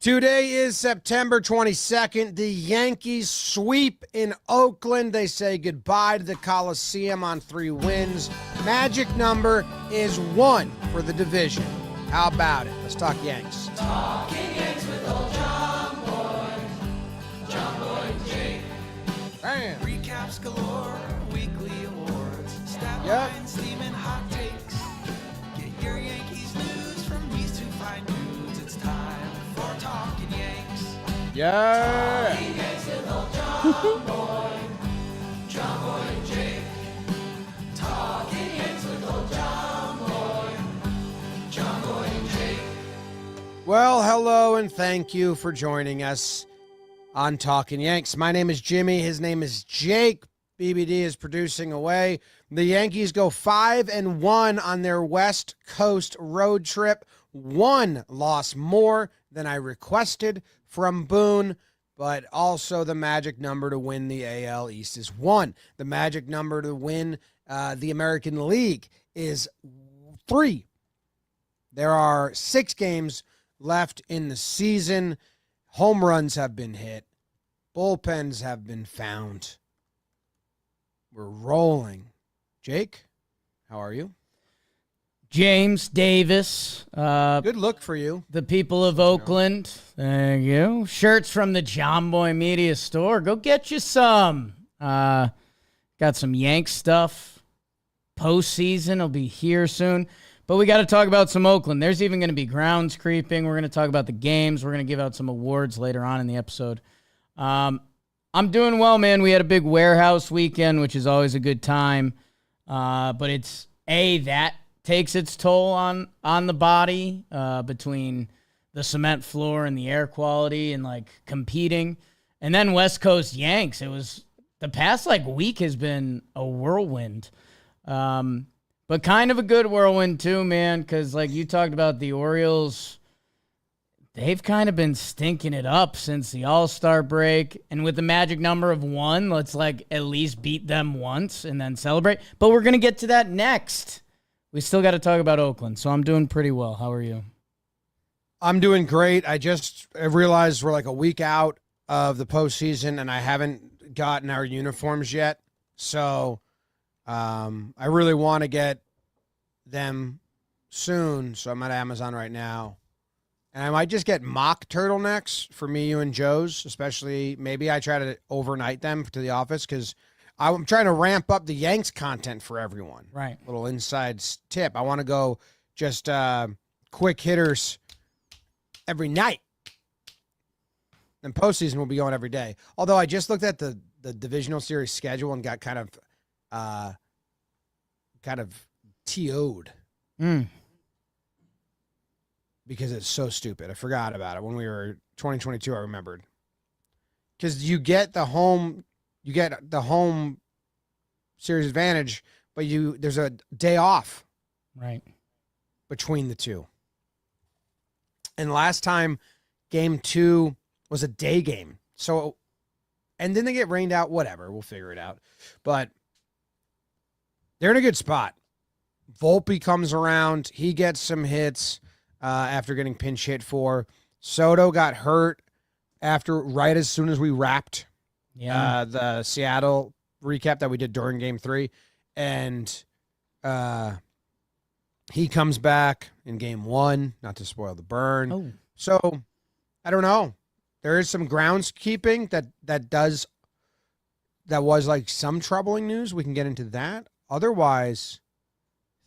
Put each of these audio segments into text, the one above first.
Today is September 22nd. The Yankees sweep in Oakland. They say goodbye to the Coliseum on 3 wins. Magic number is 1 for the division. How about it? Let's talk Yanks. Talking Yanks with old John Boy, Jake. Bam. Recaps galore, weekly awards, stat lines, steam and hot takes. Get your Yankees news from these two fine dudes. It's time for Talking Yanks. Yeah. Talking Yanks with old John Boy, Jake. Talking Yanks with old John Boy, Jake. Well, hello and thank you for joining us on Talkin' Yanks. My name is Jimmy. His name is Jake. BBD is producing away. The Yankees go 5-1 on their West Coast road trip. 1 loss more than I requested from Boone, but also the magic number to win the AL East is 1. The magic number to win the American League is 3. There are 6 games left in the season. Home runs have been hit. Bullpens have been found. We're rolling. Jake, how are you? James Davis. Good look for you. The people of Oakland. Thank you. Shirts from the John Boy Media Store. Go get you some. Got some Yanks stuff. Postseason will be here soon. But we got to talk about some Oakland. There's even going to be groundskeeping. We're going to talk about the games. We're going to give out some awards later on in the episode. I'm doing well, man. We had a big warehouse weekend, which is always a good time. But it's, that takes its toll on the body between the cement floor and the air quality and, like, competing. And then West Coast Yanks. It was, the past, week has been a whirlwind. But kind of a good whirlwind too, man, because like you talked about the Orioles, they've kind of been stinking it up since the All-Star break. And with the magic number of 1, let's at least beat them once and then celebrate. But we're going to get to that next. We still got to talk about Oakland, so I'm doing pretty well. How are you? I'm doing great. I realized we're like a week out of the postseason, and I haven't gotten our uniforms yet. So I really want to get them soon, so I'm at Amazon right now. And I might just get mock turtlenecks for me, you, and Joe's, especially. Maybe I try to overnight them to the office because I'm trying to ramp up the Yanks content for everyone. Right. Little inside tip. I want to go just quick hitters every night. And postseason will be going every day. Although I just looked at the divisional series schedule and got kind of TO'd. Because it's so stupid. I forgot about it when we were 2022. I remembered because you get the home series advantage, but there's a day off, right, between the two. And last time, game 2 was a day game. So, and then they get rained out. Whatever, we'll figure it out. But they're in a good spot. Volpe comes around. He gets some hits after getting pinch hit for. Soto got hurt right as soon as we wrapped the Seattle recap that we did during game 3. And he comes back in game 1, not to spoil the burn. Oh. So, I don't know. There is some groundskeeping that was like some troubling news. We can get into that. Otherwise,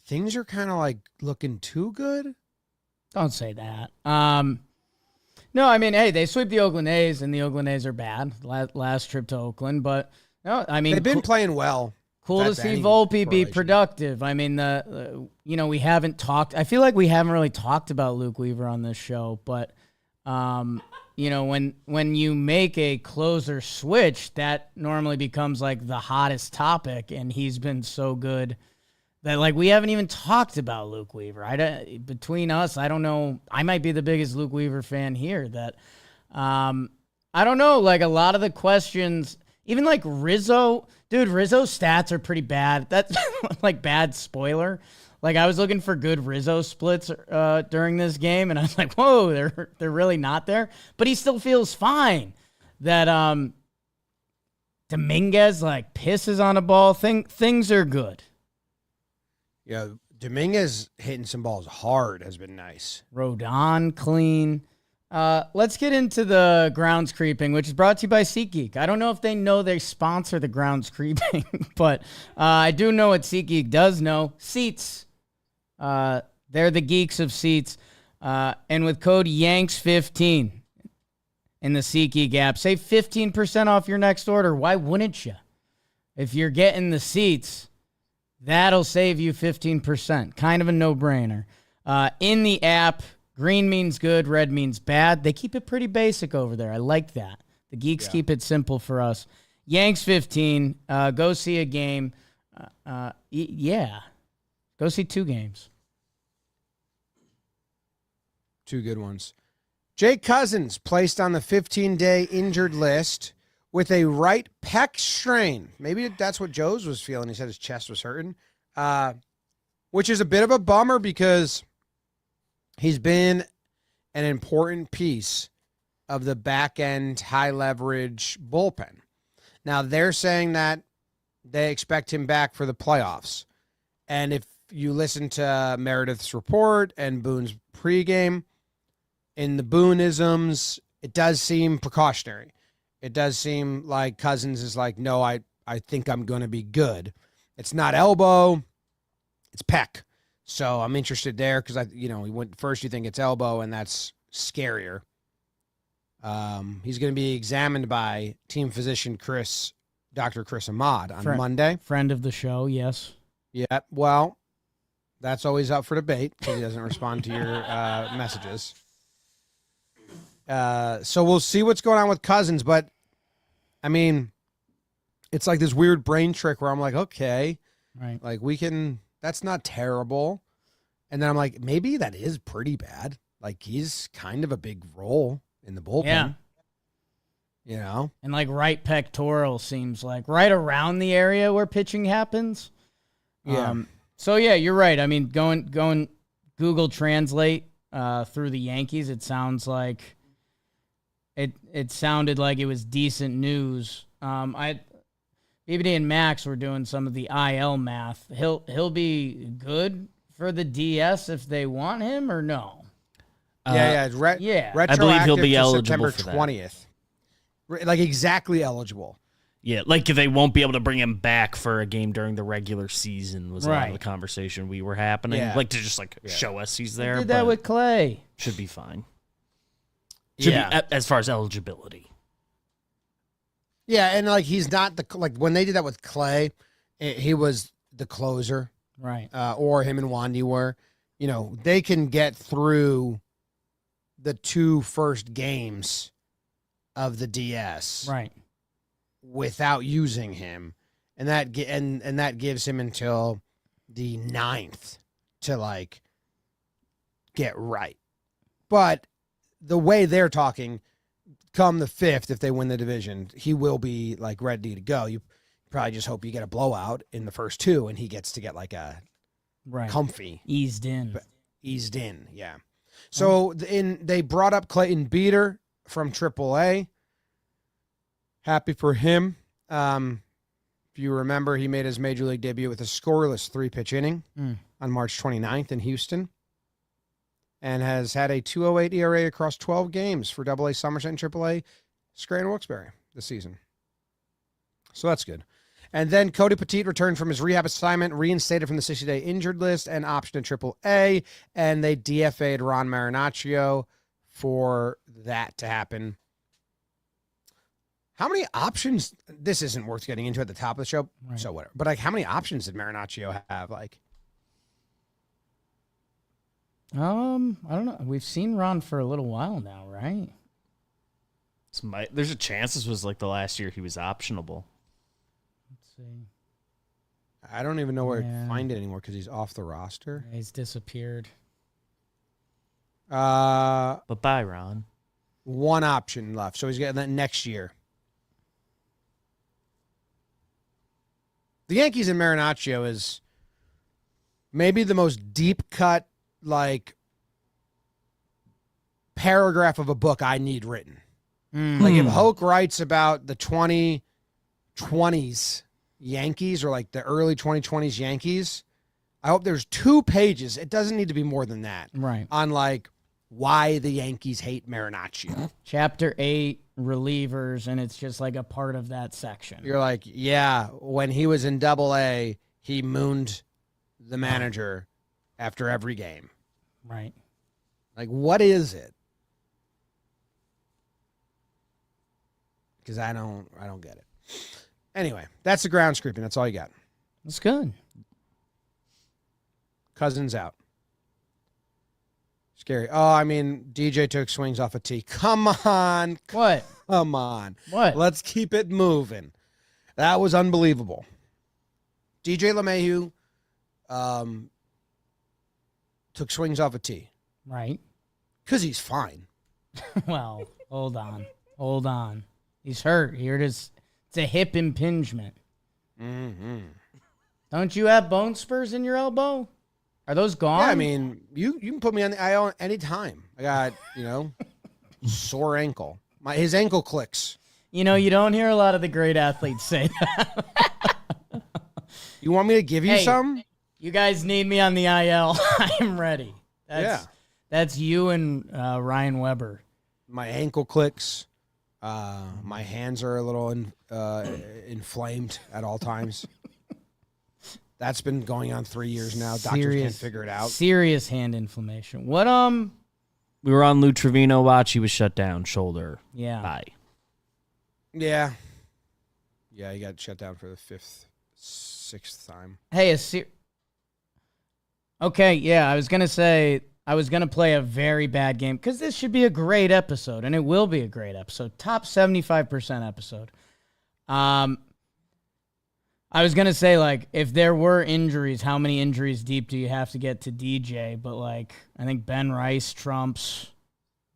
things are kind of like looking too good. Don't say that. No, I mean, hey, they sweep the Oakland A's, and the Oakland A's are bad. Last trip to Oakland, but no, I mean, they've been playing well. Cool to see Volpe be productive. I mean, we haven't talked. I feel like we haven't really talked about Luke Weaver on this show, but when you make a closer switch, that normally becomes like the hottest topic, and he's been so good that we haven't even talked about Luke Weaver. Between us, I don't know. I might be the biggest Luke Weaver fan here. That I don't know. Like a lot of the questions, even like Rizzo, dude. Rizzo's stats are pretty bad. That's like bad spoiler. Like, I was looking for good Rizzo splits during this game, and I was like, whoa, they're really not there. But he still feels fine. That Dominguez, like, pisses on a ball. Things are good. Yeah, Dominguez hitting some balls hard has been nice. Rodon, clean. Let's get into the grounds creeping, which is brought to you by SeatGeek. I don't know if they know they sponsor the grounds creeping, but I do know what SeatGeek does know. Seats. They're the geeks of seats. And with code YANKS15 in the SeatGeek app, save 15% off your next order. Why wouldn't you? If you're getting the seats, that'll save you 15%. Kind of a no-brainer. In the app, green means good, red means bad. They keep it pretty basic over there. I like that. The geeks keep it simple for us. Yanks 15. Go see a game. Go see 2 games. 2 good ones. Jake Cousins placed on the 15-day injured list with a right pec strain. Maybe that's what Joe's was feeling. He said his chest was hurting, which is a bit of a bummer because he's been an important piece of the back-end high-leverage bullpen. Now, they're saying that they expect him back for the playoffs. And if you listen to Meredith's report and Boone's pregame, in the Booneisms, it does seem precautionary. It does seem like Cousins is like, no, I think I'm going to be good. It's not elbow, it's pec. So I'm interested there because he went first. You think it's elbow, and that's scarier. He's going to be examined by team physician Dr. Chris Ahmad on Monday. Friend of the show, yes. Yeah, well, that's always up for debate because he doesn't respond to your messages. So we'll see what's going on with Cousins, but I mean, it's like this weird brain trick where I'm like, okay, right, like that's not terrible. And then I'm like, maybe that is pretty bad. Like he's kind of a big role in the bullpen. Yeah. And like right pectoral seems like right around the area where pitching happens. Yeah. So yeah, you're right. I mean, going Google Translate through the Yankees, it sounds like it sounded like it was decent news. BBD and Max were doing some of the IL math. He'll be good for the DS if they want him or no? Retroactive I believe he'll be to eligible September for 20th. Like exactly eligible. Yeah, like they won't be able to bring him back for a game during the regular season was a lot Right. of the conversation we were happening. Yeah. Like to just show us he's there. Did that but with Clay. should be fine. Should be as far as eligibility. Yeah, and like he's not when they did that with Clay, he was the closer. Right. Or him and Wandy were. They can get through the 2 first games of the DS. Right. Without using him, and that gives him until the 9th to get right. But the way they're talking, come the 5th, if they win the division, he will be ready to go. You probably just hope you get a blowout in the first 2, and he gets to get a comfy eased in. Yeah. So they brought up Clayton Beater from AAA. Happy for him. If you remember, he made his major league debut with a scoreless 3-pitch inning on March 29th in Houston and has had a 2.08 ERA across 12 games for AA Somerset and AAA Scranton Wilkes-Barre this season. So that's good. And then Cody Petit returned from his rehab assignment, reinstated from the 60-day injured list, and optioned in AAA, and they DFA'd Ron Marinaccio for that to happen. How many options? This isn't worth getting into at the top of the show, so whatever. But how many options did Marinaccio have? I don't know. We've seen Ron for a little while now, right? There's a chance this was the last year he was optionable. Let's see. I don't even know where to find it anymore because he's off the roster. Yeah, he's disappeared. But bye, Ron. 1 option left, so he's getting that next year. The Yankees and Marinaccio is maybe the most deep cut, like, paragraph of a book I need written. Like, if Hoke writes about the 2020s Yankees or like the early 2020s Yankees, I hope there's 2 pages. It doesn't need to be more than that. Right. On like why the Yankees hate Marinaccio. Chapter 8, relievers, and it's just like a part of that section. You're like, yeah, when he was in Double-A, he mooned the manager after every game. Right. Like, what is it? Because I don't get it. Anyway, that's the groundskeeping. That's all you got. That's good. Cousins out. Scary. Oh, I mean, DJ took swings off a tee. Come on. What? Come on. What? Let's keep it moving. That was unbelievable. DJ LeMahieu took swings off a tee. Right. Because he's fine. Well, hold on. He's hurt. Here it is. It's a hip impingement. Mm-hmm. Don't you have bone spurs in your elbow? Are those gone? Yeah, I mean, you can put me on the IL anytime. I got, sore ankle. His ankle clicks. You don't hear a lot of the great athletes say that. You want me to give you some? You guys need me on the IL. I am ready. That's you and Ryan Weber. My ankle clicks. My hands are a little inflamed at all times. That's been going on 3 years now. Doctors can't figure it out. Serious hand inflammation. What We were on Lou Trevino watch. He was shut down. Shoulder. Yeah. Bye. Yeah. Yeah, he got shut down for the 5th, 6th time. Hey, okay, yeah, I was going to play a very bad game because this should be a great episode, and it will be a great episode. Top 75% episode. I was going to say, like, if there were injuries, how many injuries deep do you have to get to DJ? But, like, I think Ben Rice trumps.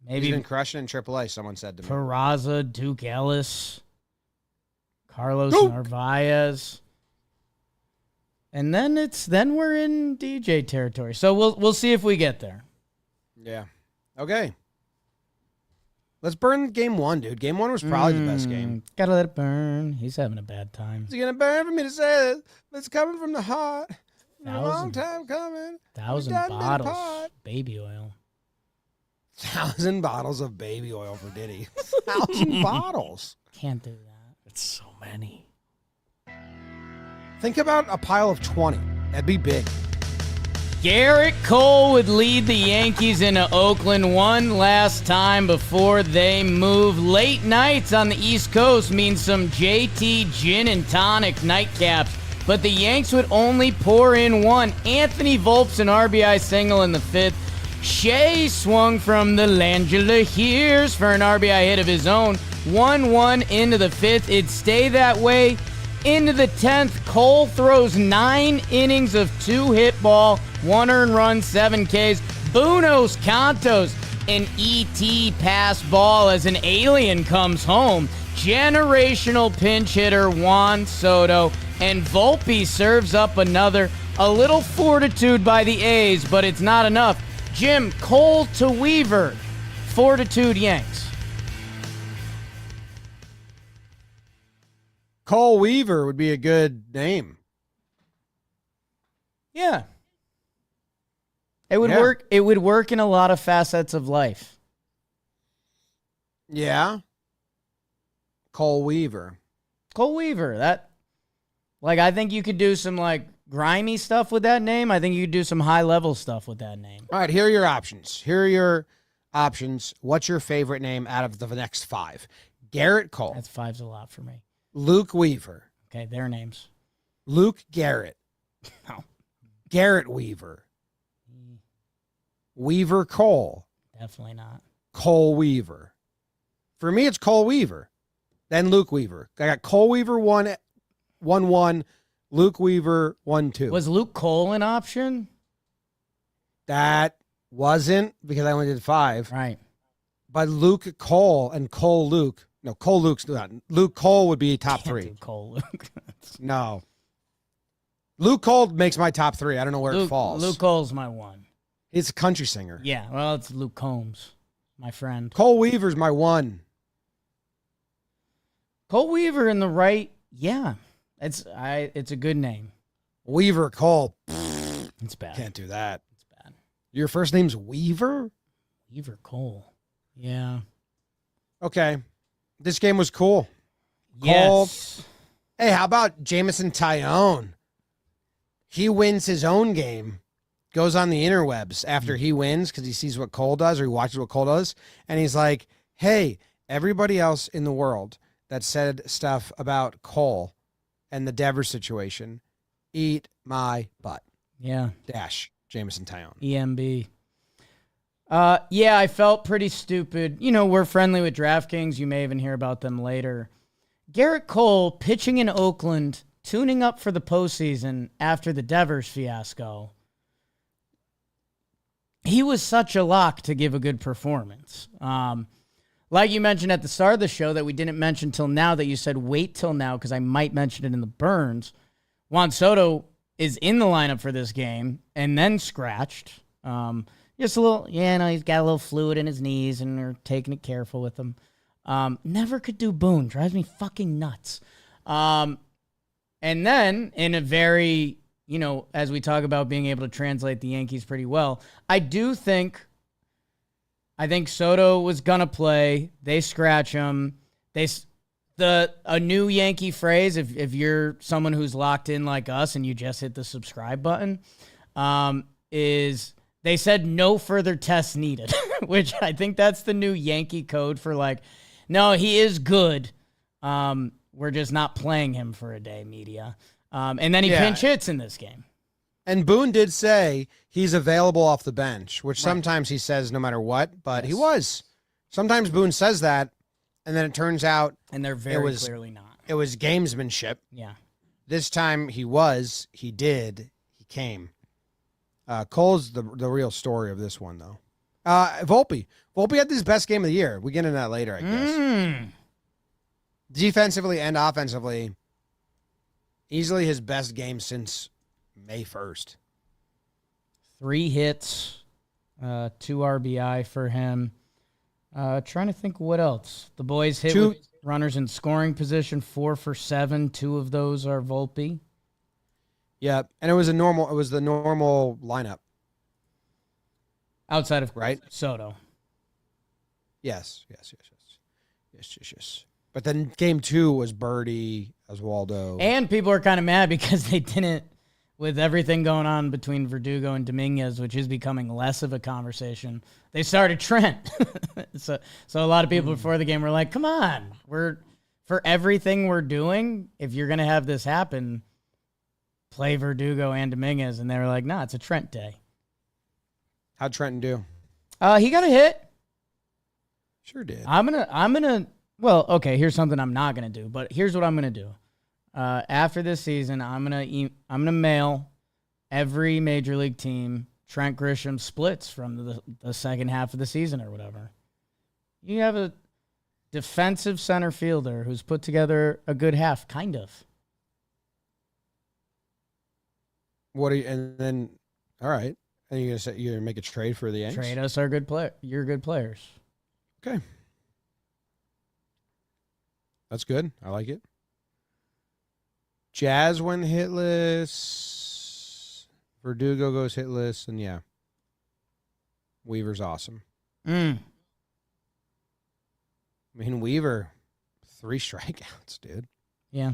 Maybe he's been crushing in AAA, someone said to me. Peraza, Duke Ellis, Carlos Narvaez. And then we're in DJ territory. So we'll see if we get there. Yeah. Okay. Let's burn game 1, dude. Game 1 was probably the best game. Gotta let it burn. He's having a bad time. It's gonna burn for me to say this, but it's coming from the heart. A long time coming. 1,000 bottles. Baby oil. 1,000 bottles of baby oil for Diddy. 1,000 bottles. Can't do that. It's so many. Think about a pile of 20. That'd be big. Gerrit Cole would lead the Yankees into Oakland one last time before they move. Late nights on the East Coast means some JT gin and tonic nightcaps, but the Yanks would only pour in one. Anthony Volpe's an RBI single in the 5th. Shea swung from the Langeliers for an RBI hit of his own. 1-1 into the 5th. It'd stay that way into the 10th. Cole throws 9 innings of 2-hit ball, 1 earned run, 7 Ks. Buenos Cantos, an ET pass ball as an alien comes home. Generational pinch hitter Juan Soto, and Volpe serves up another. A little fortitude by the A's, but it's not enough. Jim, Cole to Weaver, fortitude Yanks. Cole Weaver would be a good name. Yeah. It would work. It would work in a lot of facets of life. Yeah. Cole Weaver. Cole Weaver. That, like, I think you could do some, like, grimy stuff with that name. I think you could do some high-level stuff with that name. All right, here are your options. What's your favorite name out of the next 5? Gerrit Cole. That's 5's a lot for me. Luke Weaver. Okay, their names. Luke Gerrit. No. Gerrit Weaver. Weaver Cole. Definitely not. Cole Weaver. For me, it's Cole Weaver. Then Luke Weaver. I got Cole Weaver 1-1. Luke Weaver 1-2. Was Luke Cole an option? That wasn't, because I only did 5. Right. But Luke Cole and Cole Luke. No, Cole Luke's not. Luke Cole would be top 3. Cole Luke. No. Luke Cole makes my top 3. I don't know where it falls. Luke Cole's my 1. He's a country singer. Yeah, well, it's Luke Combs, my friend. Cole Weaver's my 1. Cole Weaver in the right, yeah. It's a good name. Weaver Cole. It's bad. Can't do that. It's bad. Your first name's Weaver? Weaver Cole. Yeah. Okay. This game was cool. Yes. Hey, how about Jameson Tyone? He wins his own game, goes on the interwebs after he wins because he sees what Cole does or he watches what Cole does, and he's like, hey, everybody else in the world that said stuff about Cole and the Devers situation, eat my butt. Yeah. Dash Jameson Tyone. EMB. Yeah, I felt pretty stupid. You know, we're friendly with DraftKings. You may even hear about them later. Gerrit Cole pitching in Oakland, tuning up for the postseason after the Devers fiasco. He was such a lock to give a good performance. Like you mentioned at the start of the show that we didn't mention till now, that you said wait till now because I might mention it in the Burns. Juan Soto is in the lineup for this game and then scratched. Just a little, he's got a little fluid in his knees and we're taking it careful with him. Never could do Boone. Drives me fucking nuts. And then in a very, as we talk about being able to translate the Yankees pretty well, I think Soto was going to play. They scratch him. A new Yankee phrase, if you're someone who's locked in like us and you just hit the subscribe button, is they said no further tests needed, which I think that's the new Yankee code for like, no, he is good. We're just not playing him for a day, media. And then he pinch hits in this game. And Boone did say he's available off the bench, which sometimes he says no matter what, but he was. Sometimes Boone says that, and then it turns out and they're very clearly not. It was gamesmanship. Yeah. This time he came. Cole's the real story of this one, though. Volpe had his best game of the year. We get into that later, I guess. Defensively and offensively, easily his best game since May 1st. 3 hits, 2 RBI for him. Trying to think what else. The boys hit with runners in scoring position, 4 for 7. 2 of those are Volpe. Yeah, and it was the normal lineup. Outside of Soto. Yes. But then game 2 was Birdie, Oswaldo. And people are kind of mad because they didn't, with everything going on between Verdugo and Dominguez, which is becoming less of a conversation, they started Trent. So a lot of people before the game were like, come on, for everything we're doing, if you're going to have this happen, play Verdugo and Dominguez. And they were like, nah, it's a Trent day. How'd Trenton do? He got a hit. Sure did. Well, okay, here's something I'm not going to do, but here's what I'm going to do. After this season, I'm gonna mail every major league team Trent Grisham splits from the second half of the season or whatever. You have a defensive center fielder who's put together a good half, kind of. And then, all right. And you're gonna make a trade for the Yanks? Trade us our good your good players. Okay. That's good. I like it. Jazz went hitless. Verdugo goes hitless. And yeah. Weaver's awesome. I mean, Weaver, 3 strikeouts, dude. Yeah.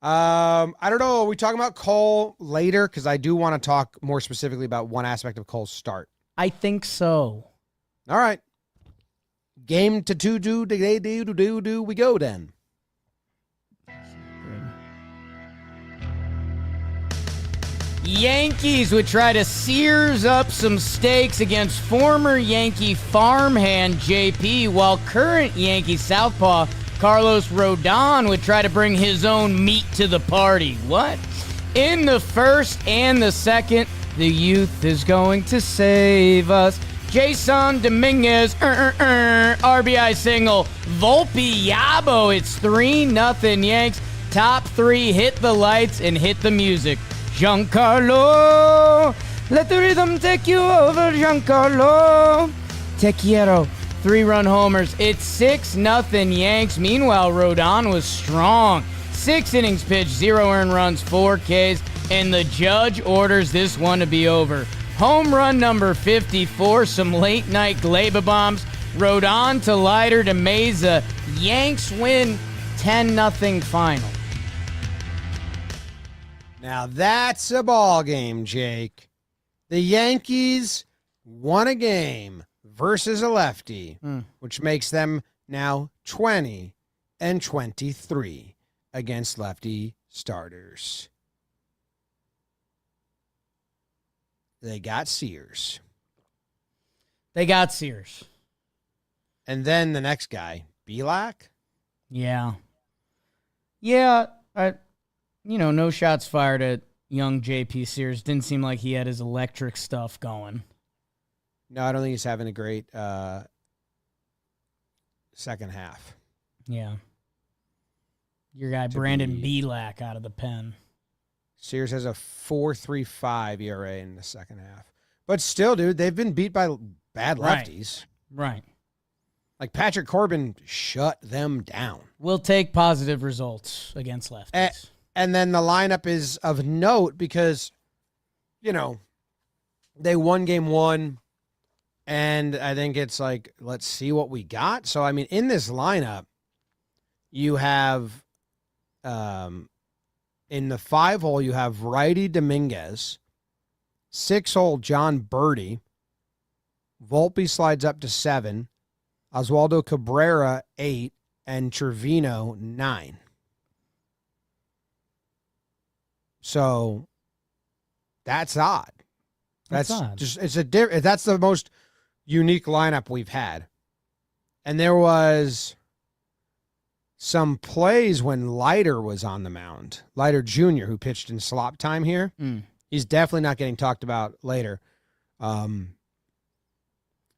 I don't know. Are we talking about Cole later? Because I do want to talk more specifically about one aspect of Cole's start. I think so. All right. Game to do we go then. Yankees would try to sears up some steaks against former Yankee farmhand JP, while current Yankee southpaw Carlos Rodon would try to bring his own meat to the party. What? In the first and the second, the youth is going to save us. Jasson Dominguez, RBI single. Volpe Yabo, it's 3-0 Yanks. Top 3 hit the lights and hit the music. Giancarlo. Let the rhythm take you over, Giancarlo. Te quiero. 3-run homers. It's 6-0 Yanks. Meanwhile, Rodon was strong. 6 innings pitched, 0 earned runs, 4 Ks, and the judge orders this one to be over. Home run number 54, some late-night Gleyber bombs. Rodon to Leiter to Meza. Yanks win 10-0 final. Now that's a ball game, Jake. The Yankees won a game versus a lefty, which makes them now 20-23 against lefty starters. They got Sears. And then the next guy, Belak. Yeah, no shots fired at young J.P. Sears. Didn't seem like he had his electric stuff going. No, I don't think he's having a great second half. Yeah. Your guy, Brandon Belak, out of the pen. Sears has a 4.35 ERA in the second half. But still, dude, they've been beat by bad lefties. Right. Like Patrick Corbin shut them down. We'll take positive results against lefties. And then the lineup is of note because, they won game one. And I think it's like, let's see what we got. So, I mean, in this lineup, you have, in the 5-hole, you have righty Dominguez, 6-hole John Birdie, Volpe slides up to 7, Oswaldo Cabrera 8, and Trevino 9. So that's odd. That's odd. That's the most unique lineup we've had. And there was some plays when Leiter was on the mound. Leiter Jr., who pitched in slop time here. He's definitely not getting talked about later.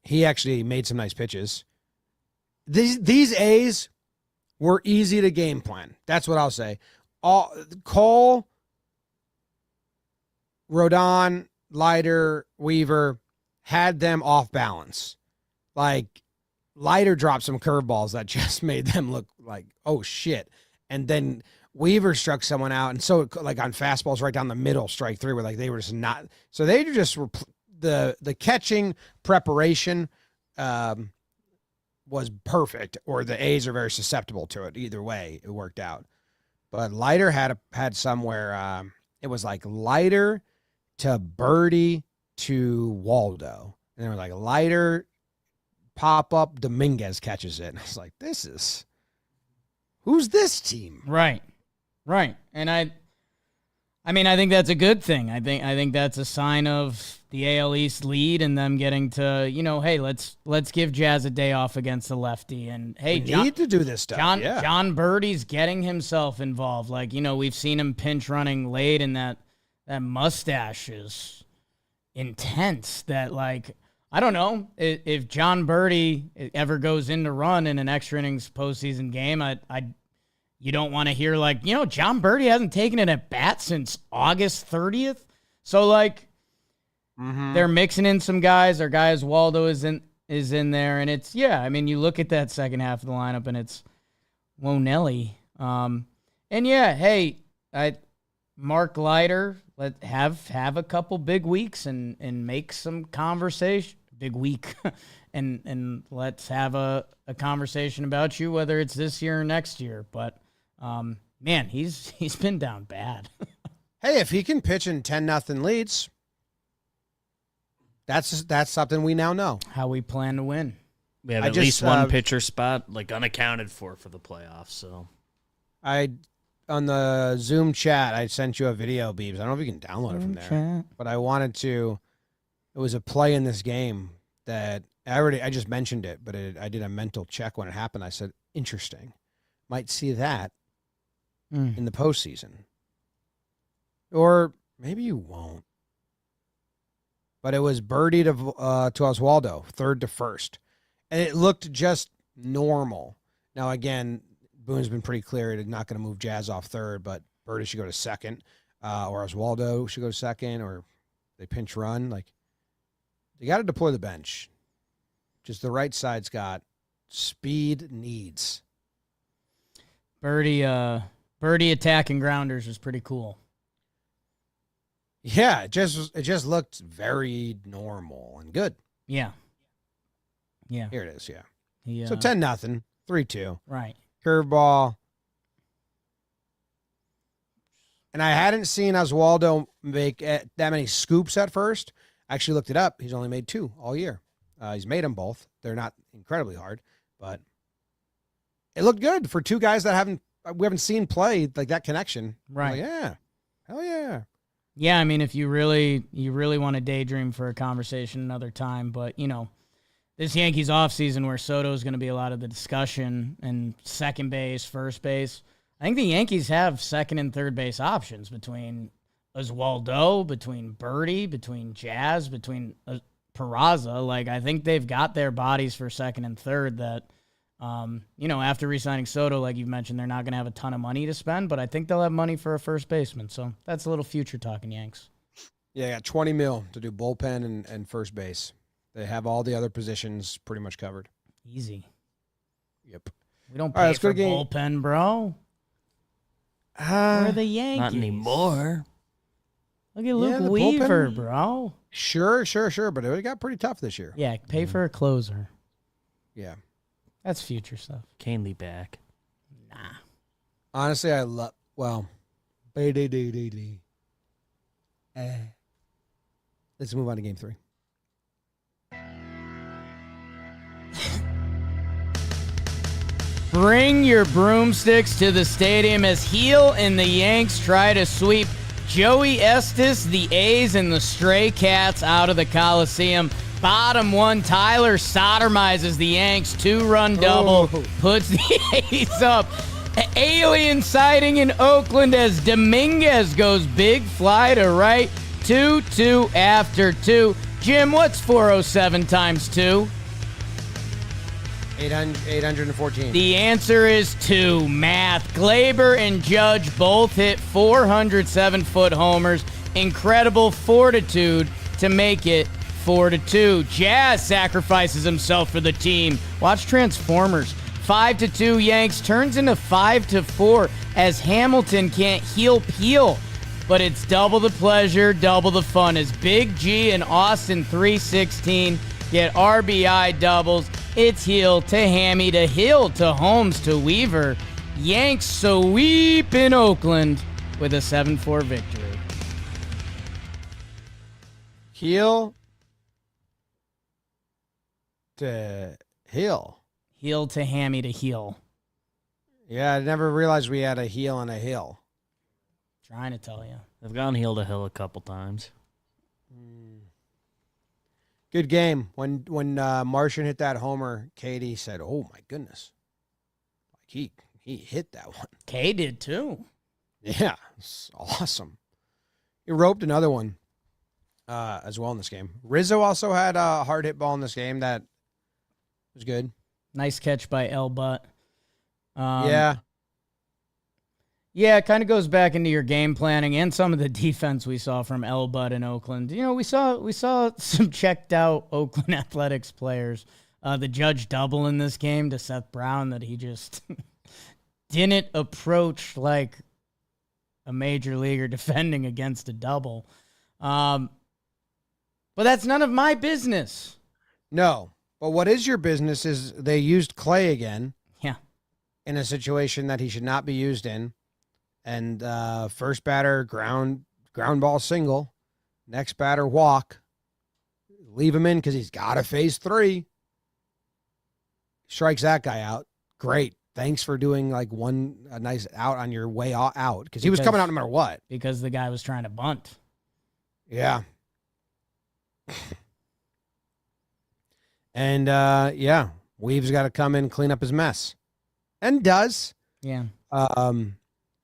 He actually made some nice pitches. These A's were easy to game plan. That's what I'll say. Cole, Rodon, Leiter, Weaver had them off balance. Like, Leiter dropped some curveballs that just made them look like, oh, shit. And then Weaver struck someone out. And so, like, on fastballs right down the middle, strike 3, where, like, they were just not. So they just were the catching preparation was perfect, or the A's are very susceptible to it. Either way, it worked out. But Leiter had somewhere, it was like Leiter to Birdie to Waldo. And they were like, Leiter, pop up, Dominguez catches it. And I was like, who's this team? Right. And I think that's a good thing. I think that's a sign of the AL East lead and them getting to, hey, let's give Jazz a day off against the lefty. And hey, we need to do this stuff. John Birdie's getting himself involved. Like, we've seen him pinch running late, and that mustache is intense. That, like, I don't know if John Birdie ever goes in to run in an extra innings postseason game. You don't want to hear, like, John Birdie hasn't taken it at bat since August 30th. So, like, they're mixing in some guys. Our guy Oswaldo is in there. And it's, you look at that second half of the lineup, and it's Wonelli. Mark Leiter, have a couple big weeks and make some conversation. Big week. and let's have a conversation about you, whether it's this year or next year. But man, he's been down bad. Hey, if he can pitch in 10-0 leads, that's something we now know. How we plan to win. We have at least one pitcher spot, like, unaccounted for the playoffs. So, on the Zoom chat, I sent you a video, Beebs. I don't know if you can download it from there, but I wanted to. It was a play in this game that I just mentioned it, but I did a mental check when it happened. I said, interesting. Might see that in the postseason. Or maybe you won't. But it was Birdie to Oswaldo, third to first. And it looked just normal. Now, again, Boone's been pretty clear he's not going to move Jazz off third, but Birdie should go to second. or Oswaldo should go second, or they pinch run. Like, you got to deploy the bench. Just the right side's got speed needs. Birdie attacking grounders was pretty cool. Yeah, it just looked very normal and good. Yeah. Here it is, yeah. He, So 10-0, 3-2. Right. Curveball. And I hadn't seen Oswaldo make that many scoops at first. I actually looked it up. He's only made 2 all year. He's made them both. They're not incredibly hard, but it looked good for 2 guys that we haven't seen play like that connection. Right. Like, yeah. Hell yeah. Yeah, I mean, if you really want to daydream for a conversation another time, but, this Yankees offseason where Soto is going to be a lot of the discussion, and second base, first base, I think the Yankees have second and third base options between Oswaldo, between Birdie, between Jazz, between Peraza. Like, I think they've got their bodies for second and third that, after re-signing Soto, like you've mentioned, they're not going to have a ton of money to spend, but I think they'll have money for a first baseman. So that's a little future talking Yanks. Yeah, I got $20 million to do bullpen and first base. They have all the other positions pretty much covered. Easy. Yep. We don't pay for bullpen, bro. We're the Yankees. Not anymore. Look at Luke Weaver, bro. Sure. But it got pretty tough this year. Yeah, pay for a closer. Yeah. That's future stuff. Canely back. Nah. Honestly, I love, let's move on to game 3. Bring your broomsticks to the stadium as Heel and the Yanks try to sweep Joey Estes, the A's, and the Stray Cats out of the Coliseum. Bottom 1, Tyler sodomizes the Yanks. 2-run double puts the A's up. Alien sighting in Oakland as Dominguez goes big fly to right. 2-2 after 2. Jim, what's 407 times 2? 814. The answer is 2. Math. Gleyber and Judge both hit 407-foot homers. Incredible fortitude to make it 4-2. Jazz sacrifices himself for the team. Watch Transformers. 5-2 Yanks turns into 5-4 as Hamilton can't heel peel. But it's double the pleasure, double the fun as Big G and Austin 316 get RBI doubles. It's Heel to Hammy to Hill to Holmes to Weaver. Yanks sweep in Oakland with a 7-4 victory. Heel to Hill. Heel to Hammy to Heel. Yeah, I never realized we had a heel and a hill. Trying to tell you. I've gone heel to hill a couple times. Good game. When Martian hit that homer, Katie said, "Oh my goodness, like he hit that one." Kay did too. Yeah, it's awesome. He roped another one as well in this game. Rizzo also had a hard hit ball in this game that was good. Nice catch by El Butt. Yeah. Yeah, it kind of goes back into your game planning and some of the defense we saw from El Butt in Oakland. We saw some checked out Oakland Athletics players. The Judge double in this game to Seth Brown that he just didn't approach like a major leaguer defending against a double. But that's none of my business. No, but what is your business is they used Clay again. Yeah. In a situation that he should not be used in. And first batter, ground ball single. Next batter, walk. Leave him in because he's got to face 3. Strikes that guy out. Great. Thanks for doing like a nice out on your way out because he was coming out no matter what. Because the guy was trying to bunt. Yeah. And, Weave's got to come in and clean up his mess. And does. Yeah.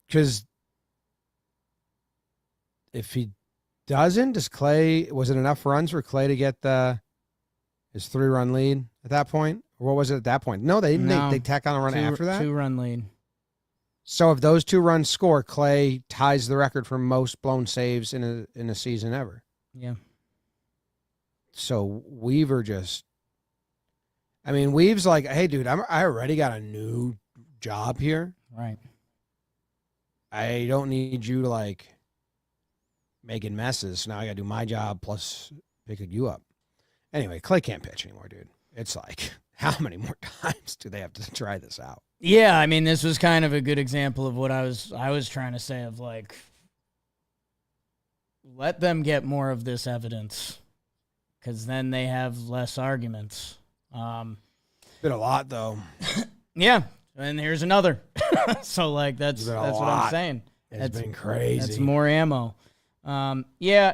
Because if he doesn't, was it enough runs for Clay to get his 3-run lead at that point? Or what was it at that point? No, they didn't. No. They tack on a run after that? 2-run lead. So if those 2 runs score, Clay ties the record for most blown saves in a season ever. Yeah. So Weaver Weave's like, hey, dude, I already got a new job here. Right. I don't need you to, like, making messes. Now I got to do my job plus picking you up. Anyway, Clay can't pitch anymore, dude. It's like, how many more times do they have to try this out? Yeah, I mean, this was kind of a good example of what I was trying to say of, like, let them get more of this evidence because then they have less arguments. Been a lot, though. Yeah, and here's another. So, like, that's what I'm saying. It's been crazy. That's more ammo. Yeah,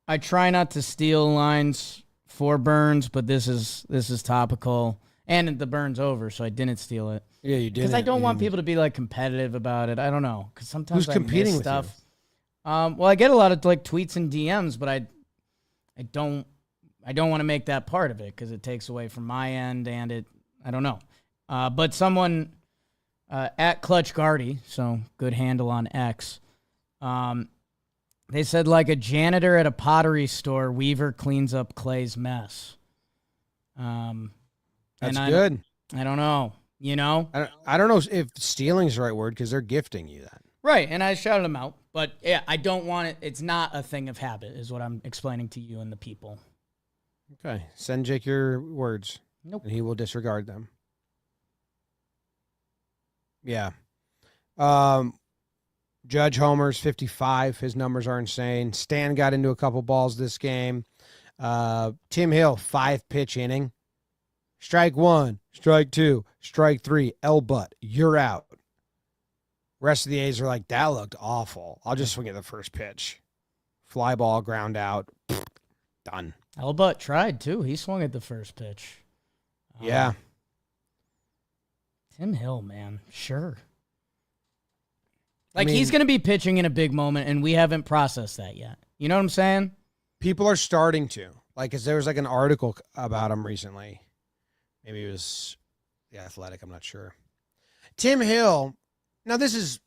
I try not to steal lines for Burns, but this is topical. And the Burn's over, so I didn't steal it. Yeah, you did. Because I don't want people to be, like, competitive about it. I don't know. Because sometimes who's competing with stuff. You? Well, I get a lot of, like, tweets and DMs, but I don't want to make that part of it because it takes away from my end, and I don't know. But someone at Clutch Guardy, so good handle on X, they said, like a janitor at a pottery store, Weaver cleans up Clay's mess. That's good. I don't know. I don't know if stealing is the right word because they're gifting you that. Right, and I shouted them out. But, yeah, I don't want it. It's not a thing of habit is what I'm explaining to you and the people. Okay. Send Jake your words. Nope. And he will disregard them. Yeah. Judge homers 55. His numbers are insane. Stan got into a couple balls this game. Tim Hill, 5-pitch inning. Strike 1, strike 2, strike 3, L-butt, you're out. Rest of the A's are like, that looked awful. I'll just swing at the first pitch. Fly ball, ground out. Done. L-butt tried, too. He swung at the first pitch. Yeah. Tim Hill, man. Sure. Like, he's going to be pitching in a big moment, and we haven't processed that yet. You know what I'm saying? People are starting to. Like, 'cause there was, like, an article about him recently. Maybe it was The Athletic. I'm not sure. Tim Hill. Now, this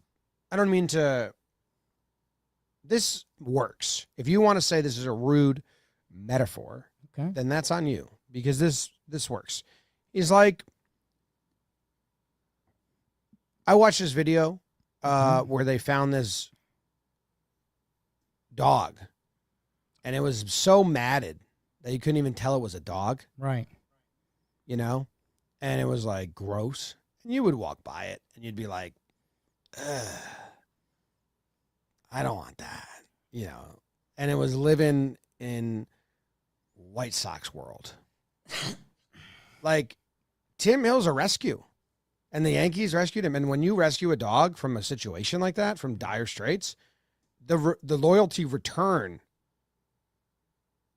works. If you want to say this is a rude metaphor, okay, then that's on you because this works. He's like, I watched this video where they found this dog, and it was so matted that you couldn't even tell it was a dog. Right. And it was like gross. And you would walk by it and you'd be like, ugh, I don't want that, And it was living in White Sox world. Like, Tim Hill's a rescue. And the Yankees rescued him. And when you rescue a dog from a situation like that, from dire straits, the loyalty return,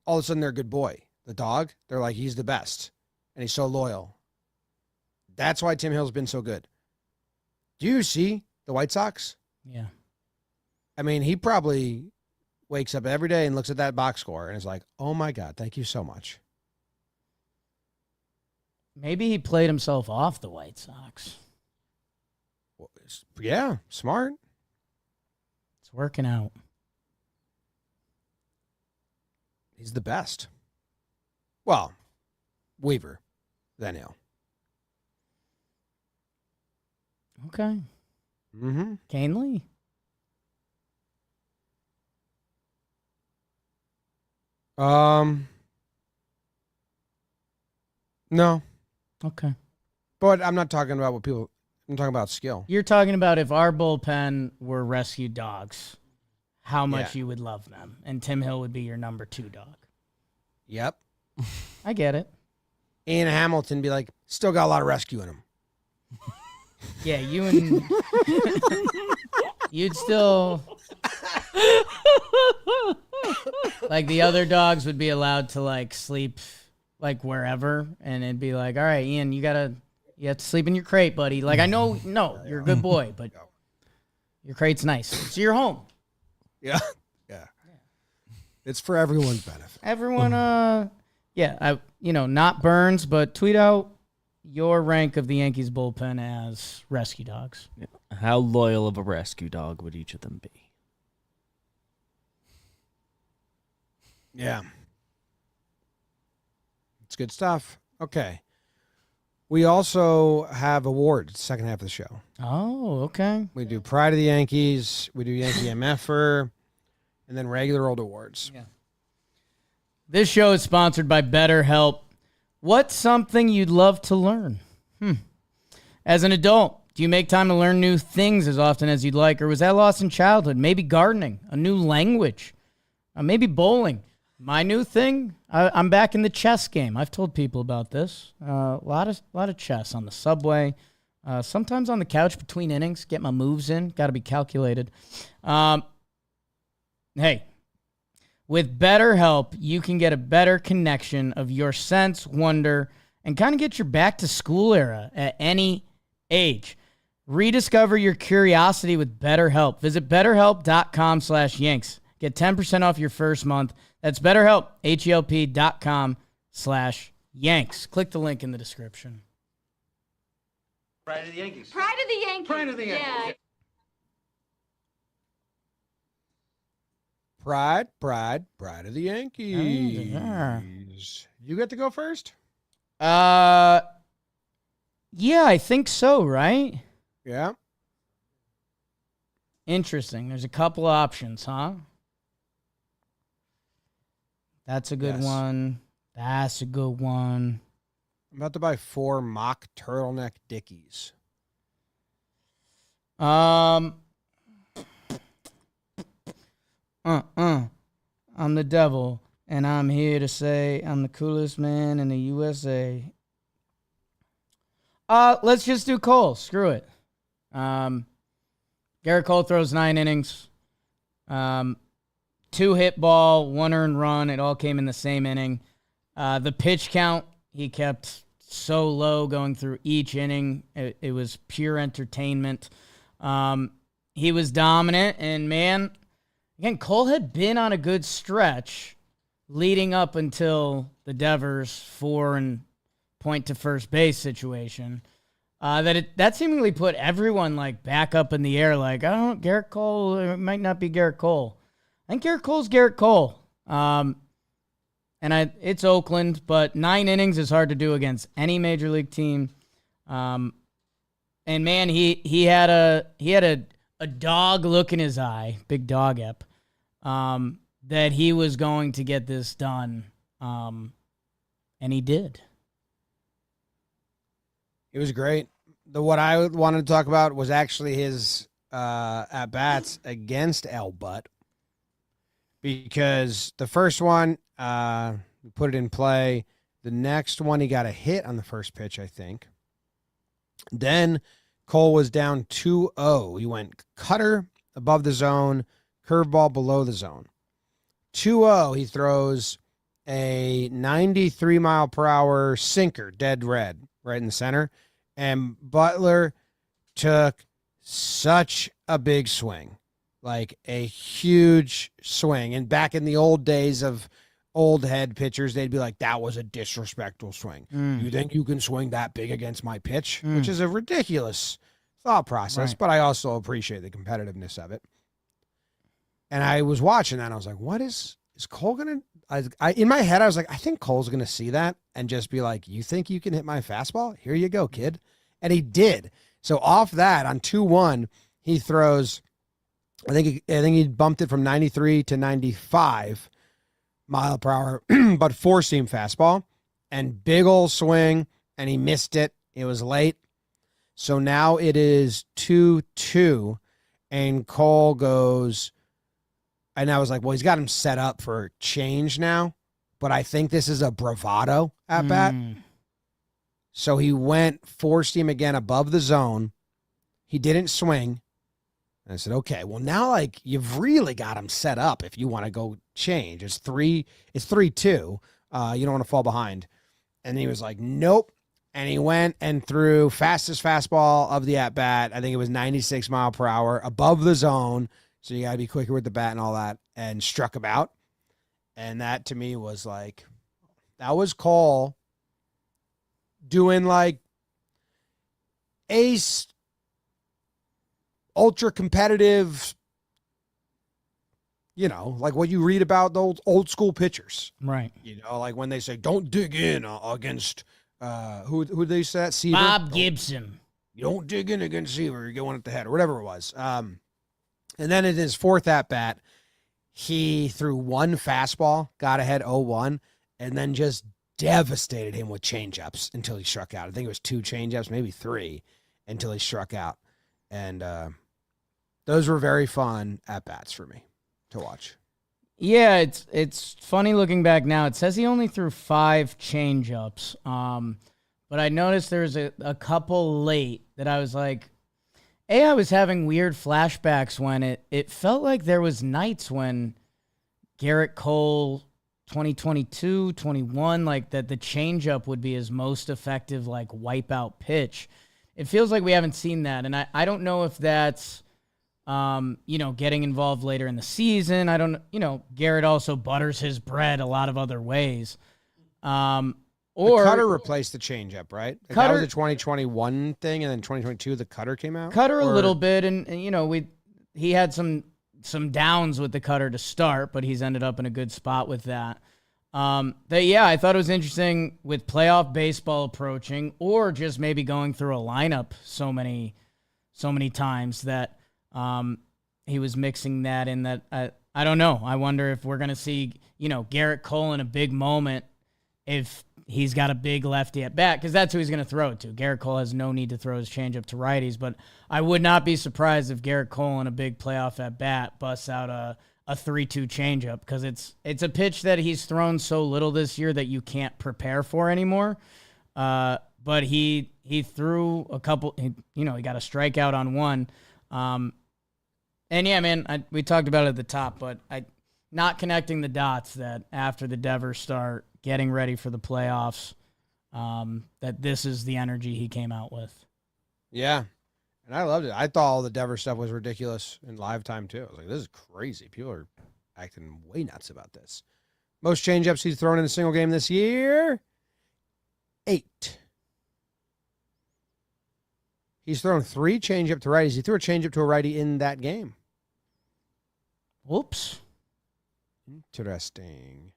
all of a sudden they're a good boy. The dog, they're like, he's the best. And he's so loyal. That's why Tim Hill's been so good. Do you see the White Sox? Yeah. I mean, he probably wakes up every day and looks at that box score and is like, oh, my God, thank you so much. Maybe he played himself off the White Sox. Yeah, smart. It's working out. He's the best. Well, Weaver, then Hill. Okay. Mm-hmm. Canely? No. Okay. But I'm not talking about I'm talking about skill. You're talking about if our bullpen were rescue dogs, how much you would love them. And Tim Hill would be your number 2 dog. Yep. I get it. Ian Hamilton be like, still got a lot of rescue in him. Yeah, you and you'd still like the other dogs would be allowed to like sleep like wherever, and it'd be like, all right, Ian, you have to sleep in your crate, buddy. Like I know, you're a good boy, but your crate's nice. It's your home. Yeah. It's for everyone's benefit. Everyone, not Burns, but tweet out your rank of the Yankees bullpen as rescue dogs. How loyal of a rescue dog would each of them be? Yeah. It's good stuff. Okay. We also have awards second half of the show. Oh, okay. We do Pride of the Yankees. We do Yankee MFer. And then regular old awards. Yeah. This show is sponsored by BetterHelp. What's something you'd love to learn? As an adult, do you make time to learn new things as often as you'd like? Or was that lost in childhood? Maybe gardening, a new language, maybe bowling. My new thing, I'm back in the chess game. I've told people about this. A lot of chess on the subway, sometimes on the couch between innings. Get my moves in. Got to be calculated. Hey, with BetterHelp, you can get a better connection of your sense, wonder, and kind of get your back-to-school era at any age. Rediscover your curiosity with BetterHelp. Visit BetterHelp.com/Yanks. Get 10% off your first month. That's BetterHelp, HELP.com/Yanks. Click the link in the description. Pride of the Yankees. Pride of the Yankees. Pride of the Yankees. Yeah. Pride of the Yankees. Yeah. You get to go first? Yeah, I think so, right? Yeah. Interesting. There's a couple options, huh? That's a good Yes. one. That's a good one. I'm about to buy 4 mock turtleneck Dickies. I'm the devil, and I'm here to say I'm the coolest man in the USA. Let's just do Cole. Screw it. Gerrit Cole throws 9 innings. 2 hit ball, 1 earned run. It all came in the same inning. The pitch count, he kept so low going through each inning. It was pure entertainment. He was dominant, and man, again, Cole had been on a good stretch leading up until the Devers 4 and point to first base situation. That seemingly put everyone like back up in the air. Like, Gerrit Cole, it might not be Gerrit Cole. I think Gerrit Cole's Gerrit Cole. It's Oakland, but 9 innings is hard to do against any major league team. And man, he had a dog look in his eye, big dog ep, that he was going to get this done. And he did. It was great. What I wanted to talk about was actually his at-bats against El Butt. Because the first one, we put it in play. The next one, he got a hit on the first pitch, I think. Then Cole was down 2-0. He went cutter above the zone, curveball below the zone. 2-0, he throws a 93-mile-per-hour sinker, dead red, right in the center. And Butler took such a big swing, like a huge swing. And back in the old days of old head pitchers, they'd be like, that was a disrespectful swing. You think you can swing that big against my pitch? Which is a ridiculous thought process, Right. but I also appreciate the competitiveness of it. And I was watching that, and I was like, what is Cole going to... in my head, I was like, I think Cole's going to see that and just be like, you think you can hit my fastball? Here you go, kid. And he did. So off that, on 2-1, he throws, I think he bumped it from 93 to 95 mile per hour, but 4-seam fastball and big old swing, and he missed it. It was late. So now it is 2-2, and Cole goes... And I was like, well, he's got him set up for change now, but I think this is a bravado at bat. So he went 4-seam again above the zone. He didn't swing. And I said, okay, well now like you've really got him set up if you want to go change. It's 3-2. You don't want to fall behind. And he was like, nope. And he went and threw fastest fastball of the at bat. I think it was 96 mile per hour above the zone. So you got to be quicker with the bat and all that, and struck him out. And that to me was like, that was Cole doing like ace, ultra competitive, like what you read about the old school pitchers. Right. Like when they say, don't dig in against, who they say that? Seaver? Bob Gibson. You don't dig in against Seaver. You get one at the head or whatever it was. And then in his fourth at-bat, he threw one fastball, got ahead 0-1, and then just devastated him with changeups until he struck out. I think it was 2 changeups, maybe 3, until he struck out. And those were very fun at-bats for me to watch. Yeah, it's funny looking back now. It says he only threw 5 changeups. But I noticed there was a couple late that I was like, I was having weird flashbacks when it felt like there was nights when Gerrit Cole 2022, 21, like that the changeup would be his most effective, like wipeout pitch. It feels like we haven't seen that. And I don't know if that's, getting involved later in the season. I don't, Gerrit also butters his bread a lot of other ways. Or the cutter replaced the changeup, right? That Cutter, was a 2021 thing, and then 2022 the cutter came out. Cutter a little bit, and he had some downs with the cutter to start, but he's ended up in a good spot with that. I thought it was interesting with playoff baseball approaching, or just maybe going through a lineup so many times that he was mixing that in. That I don't know. I wonder if we're gonna see Gerrit Cole in a big moment if he's got a big lefty at bat, because that's who he's going to throw it to. Gerrit Cole has no need to throw his changeup to righties, but I would not be surprised if Gerrit Cole in a big playoff at bat busts out a 3-2 changeup, because it's a pitch that he's thrown so little this year that you can't prepare for anymore. But he threw a couple. He got a strikeout on one. And yeah, man, we talked about it at the top, but not connecting the dots that after the Devers start getting ready for the playoffs, that this is the energy he came out with. Yeah, and I loved it. I thought all the Devers stuff was ridiculous in live time, too. I was like, this is crazy. People are acting way nuts about this. Most changeups he's thrown in a single game this year, 8. He's thrown 3 changeup to righties. He threw a changeup to a righty in that game. Whoops. Interesting.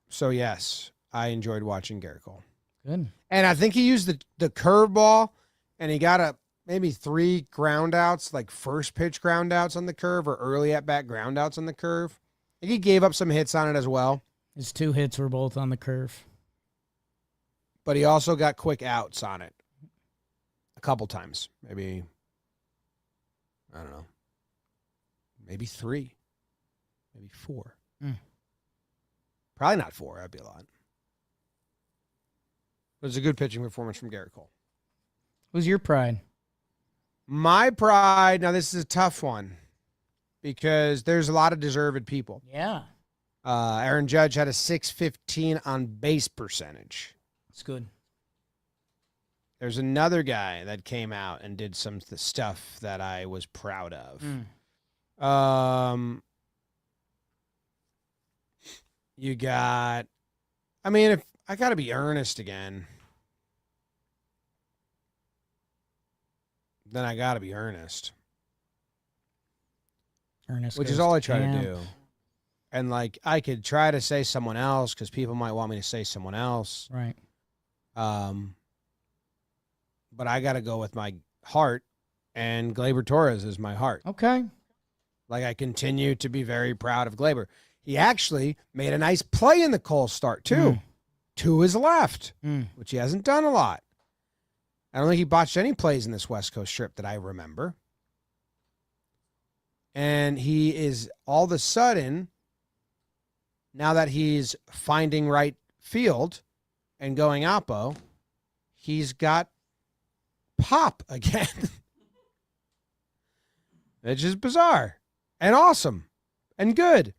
So yes, I enjoyed watching Gerrit Cole. Good. And I think he used the curveball, and he got maybe 3 ground outs, like first pitch ground outs on the curve, or early at bat ground outs on the curve. I think he gave up some hits on it as well. His 2 hits were both on the curve. But he also got quick outs on it a couple times. Maybe, I don't know, maybe 3, maybe 4. Probably not 4. That'd be a lot. It was a good pitching performance from Gerrit Cole. Who's your pride? My pride, now this is a tough one because there's a lot of deserved people. Yeah. Aaron Judge had a .615 on base percentage. That's good. There's another guy that came out and did some stuff that I was proud of. You got, if I got to be earnest again, then I got to be earnest. Which is all I try to do. And I could try to say someone else because people might want me to say someone else. Right. But I got to go with my heart, and Gleyber Torres is my heart. Okay. I continue to be very proud of Gleyber. He actually made a nice play in the Cole start, too. To his left, which he hasn't done a lot. I don't think he botched any plays in this West Coast trip that I remember. And he is all of a sudden, now that he's finding right field and going oppo, he's got pop again. It's just bizarre and awesome and good.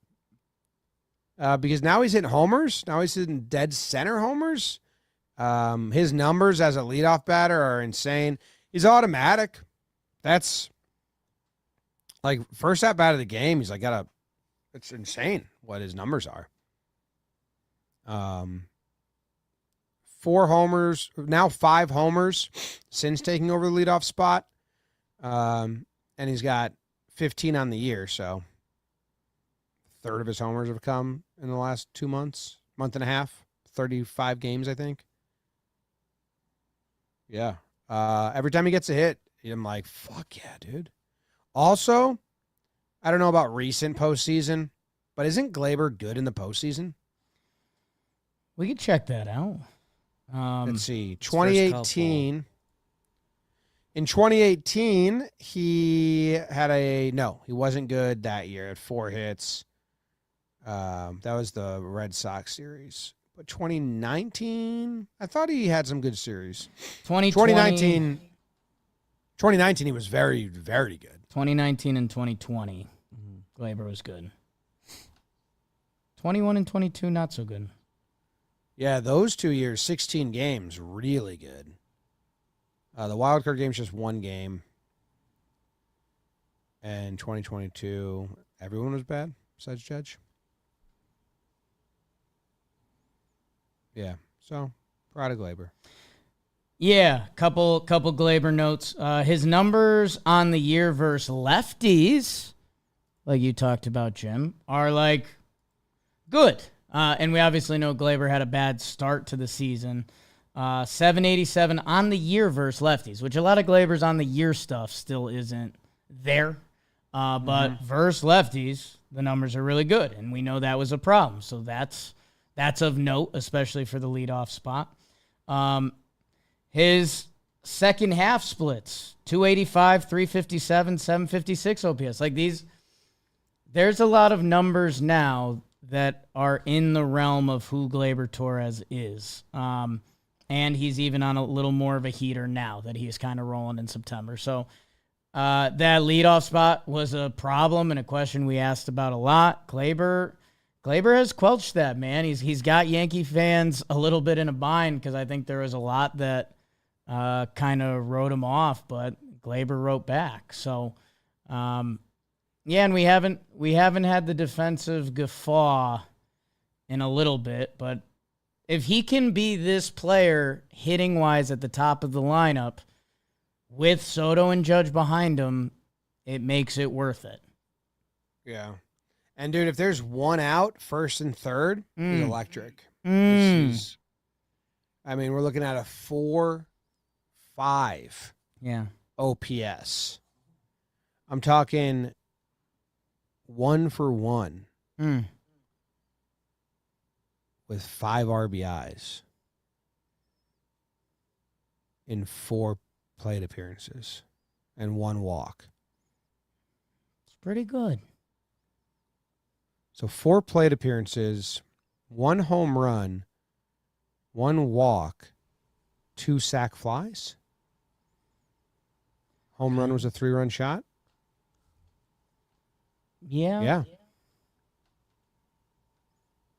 Because now he's hitting homers. Now he's hitting dead center homers. His numbers as a leadoff batter are insane. He's automatic. That's first at bat of the game. He's it's insane what his numbers are. 4 homers, now 5 homers since taking over the leadoff spot. And he's got 15 on the year, so a third of his homers have come in the last 2 months, month and a half, 35 games, I think. Yeah. Every time he gets a hit, I'm like, fuck yeah, dude. Also, I don't know about recent postseason, but isn't Gleyber good in the postseason? We could check that out. Let's see. 2018. In 2018, he wasn't good that year. Had 4 hits. That was the Red Sox series. But 2019, I thought he had some good series. 2019, he was very, very good. 2019 and 2020, Gleyber was good. 21 and 22, not so good. Yeah, those 2 years, 16 games, really good. The wild card game's just 1 game. And 2022, everyone was bad besides Judge. Yeah, so proud of Gleyber. Yeah, couple Gleyber notes. His numbers on the year versus lefties, like you talked about, Jim, are like good. And we obviously know Gleyber had a bad start to the season. 787 on the year versus lefties, which a lot of Gleyber's on the year stuff still isn't there. But versus lefties, the numbers are really good, and we know that was a problem. So that's of note, especially for the leadoff spot. His second half splits, 285, 357, 756 OPS. Like these, there's a lot of numbers now that are in the realm of who Gleyber Torres is. And he's even on a little more of a heater now that he's kind of rolling in September. So that leadoff spot was a problem and a question we asked about a lot. Gleyber has quelched that, man. He's got Yankee fans a little bit in a bind because I think there was a lot that kind of wrote him off, but Gleyber wrote back. So, yeah, and we haven't had the defensive guffaw in a little bit, but if he can be this player hitting-wise at the top of the lineup with Soto and Judge behind him, it makes it worth it. Yeah. And, dude, if there's one out, first and third, he's electric. We're looking at a 4.5 OPS. I'm talking 1 for 1 with 5 RBIs in 4 plate appearances and 1 walk. It's pretty good. So 4 plate appearances, 1 home run, 1 walk, 2 sac flies. Home run was a 3-run shot. Yeah.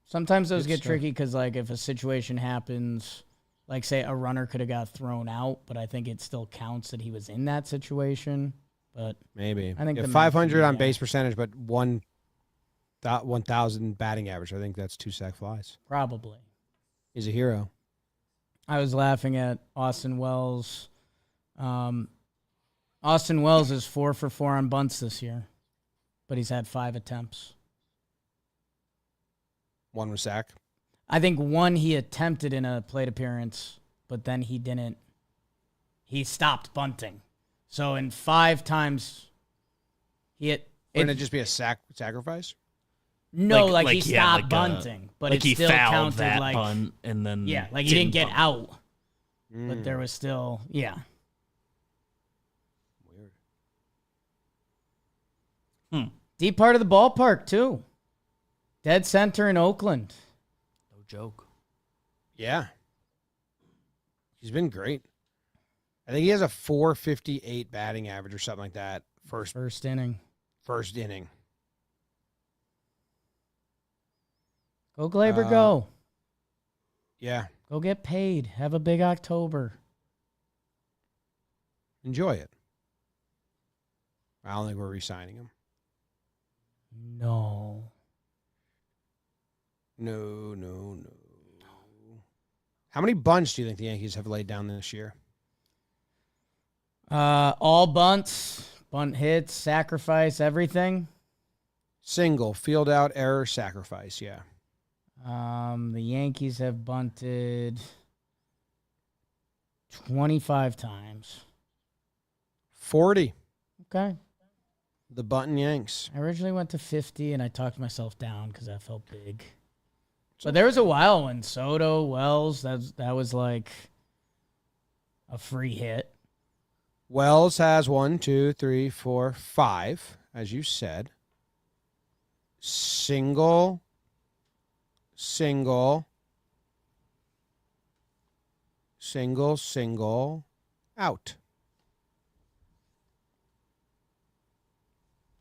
Sometimes those Good get stuff. tricky because, like, if a situation happens, like, say, a runner could have got thrown out, but I think it still counts that he was in that situation. But maybe. I think yeah, the 500 on yeah. base percentage, but 1,000 batting average. I think that's 2 sac flies. Probably. He's a hero. I was laughing at Austin Wells. Austin Wells is 4 for 4 on bunts this year, but he's had 5 attempts. 1 was sac. I think 1 he attempted in a plate appearance, but then he didn't. He stopped bunting. So in 5 times, Wouldn't it just be a sacrifice? No, like he yeah, stopped like bunting, but like it he still fouled counted that like bunt and then like he didn't get bunt. out, but there was still Weird. Deep part of the ballpark too. Dead center in Oakland. No joke. Yeah. He's been great. I think he has a 458 batting average or something like that. First inning. First inning. Go Gleyber, go. Yeah. Go get paid. Have a big October. Enjoy it. I don't think we're re-signing him. No. No. How many bunts do you think the Yankees have laid down this year? All bunts, bunt hits, sacrifice, everything. Single, field out, error, sacrifice. Yeah. The Yankees have bunted 25 times. 40. Okay. The bunting Yanks. I originally went to 50, and I talked myself down because that felt big. But there was a while when Soto, Wells, that was like a free hit. Wells has 1, 2, 3, 4, 5, as you said. Single, single, single, single, out.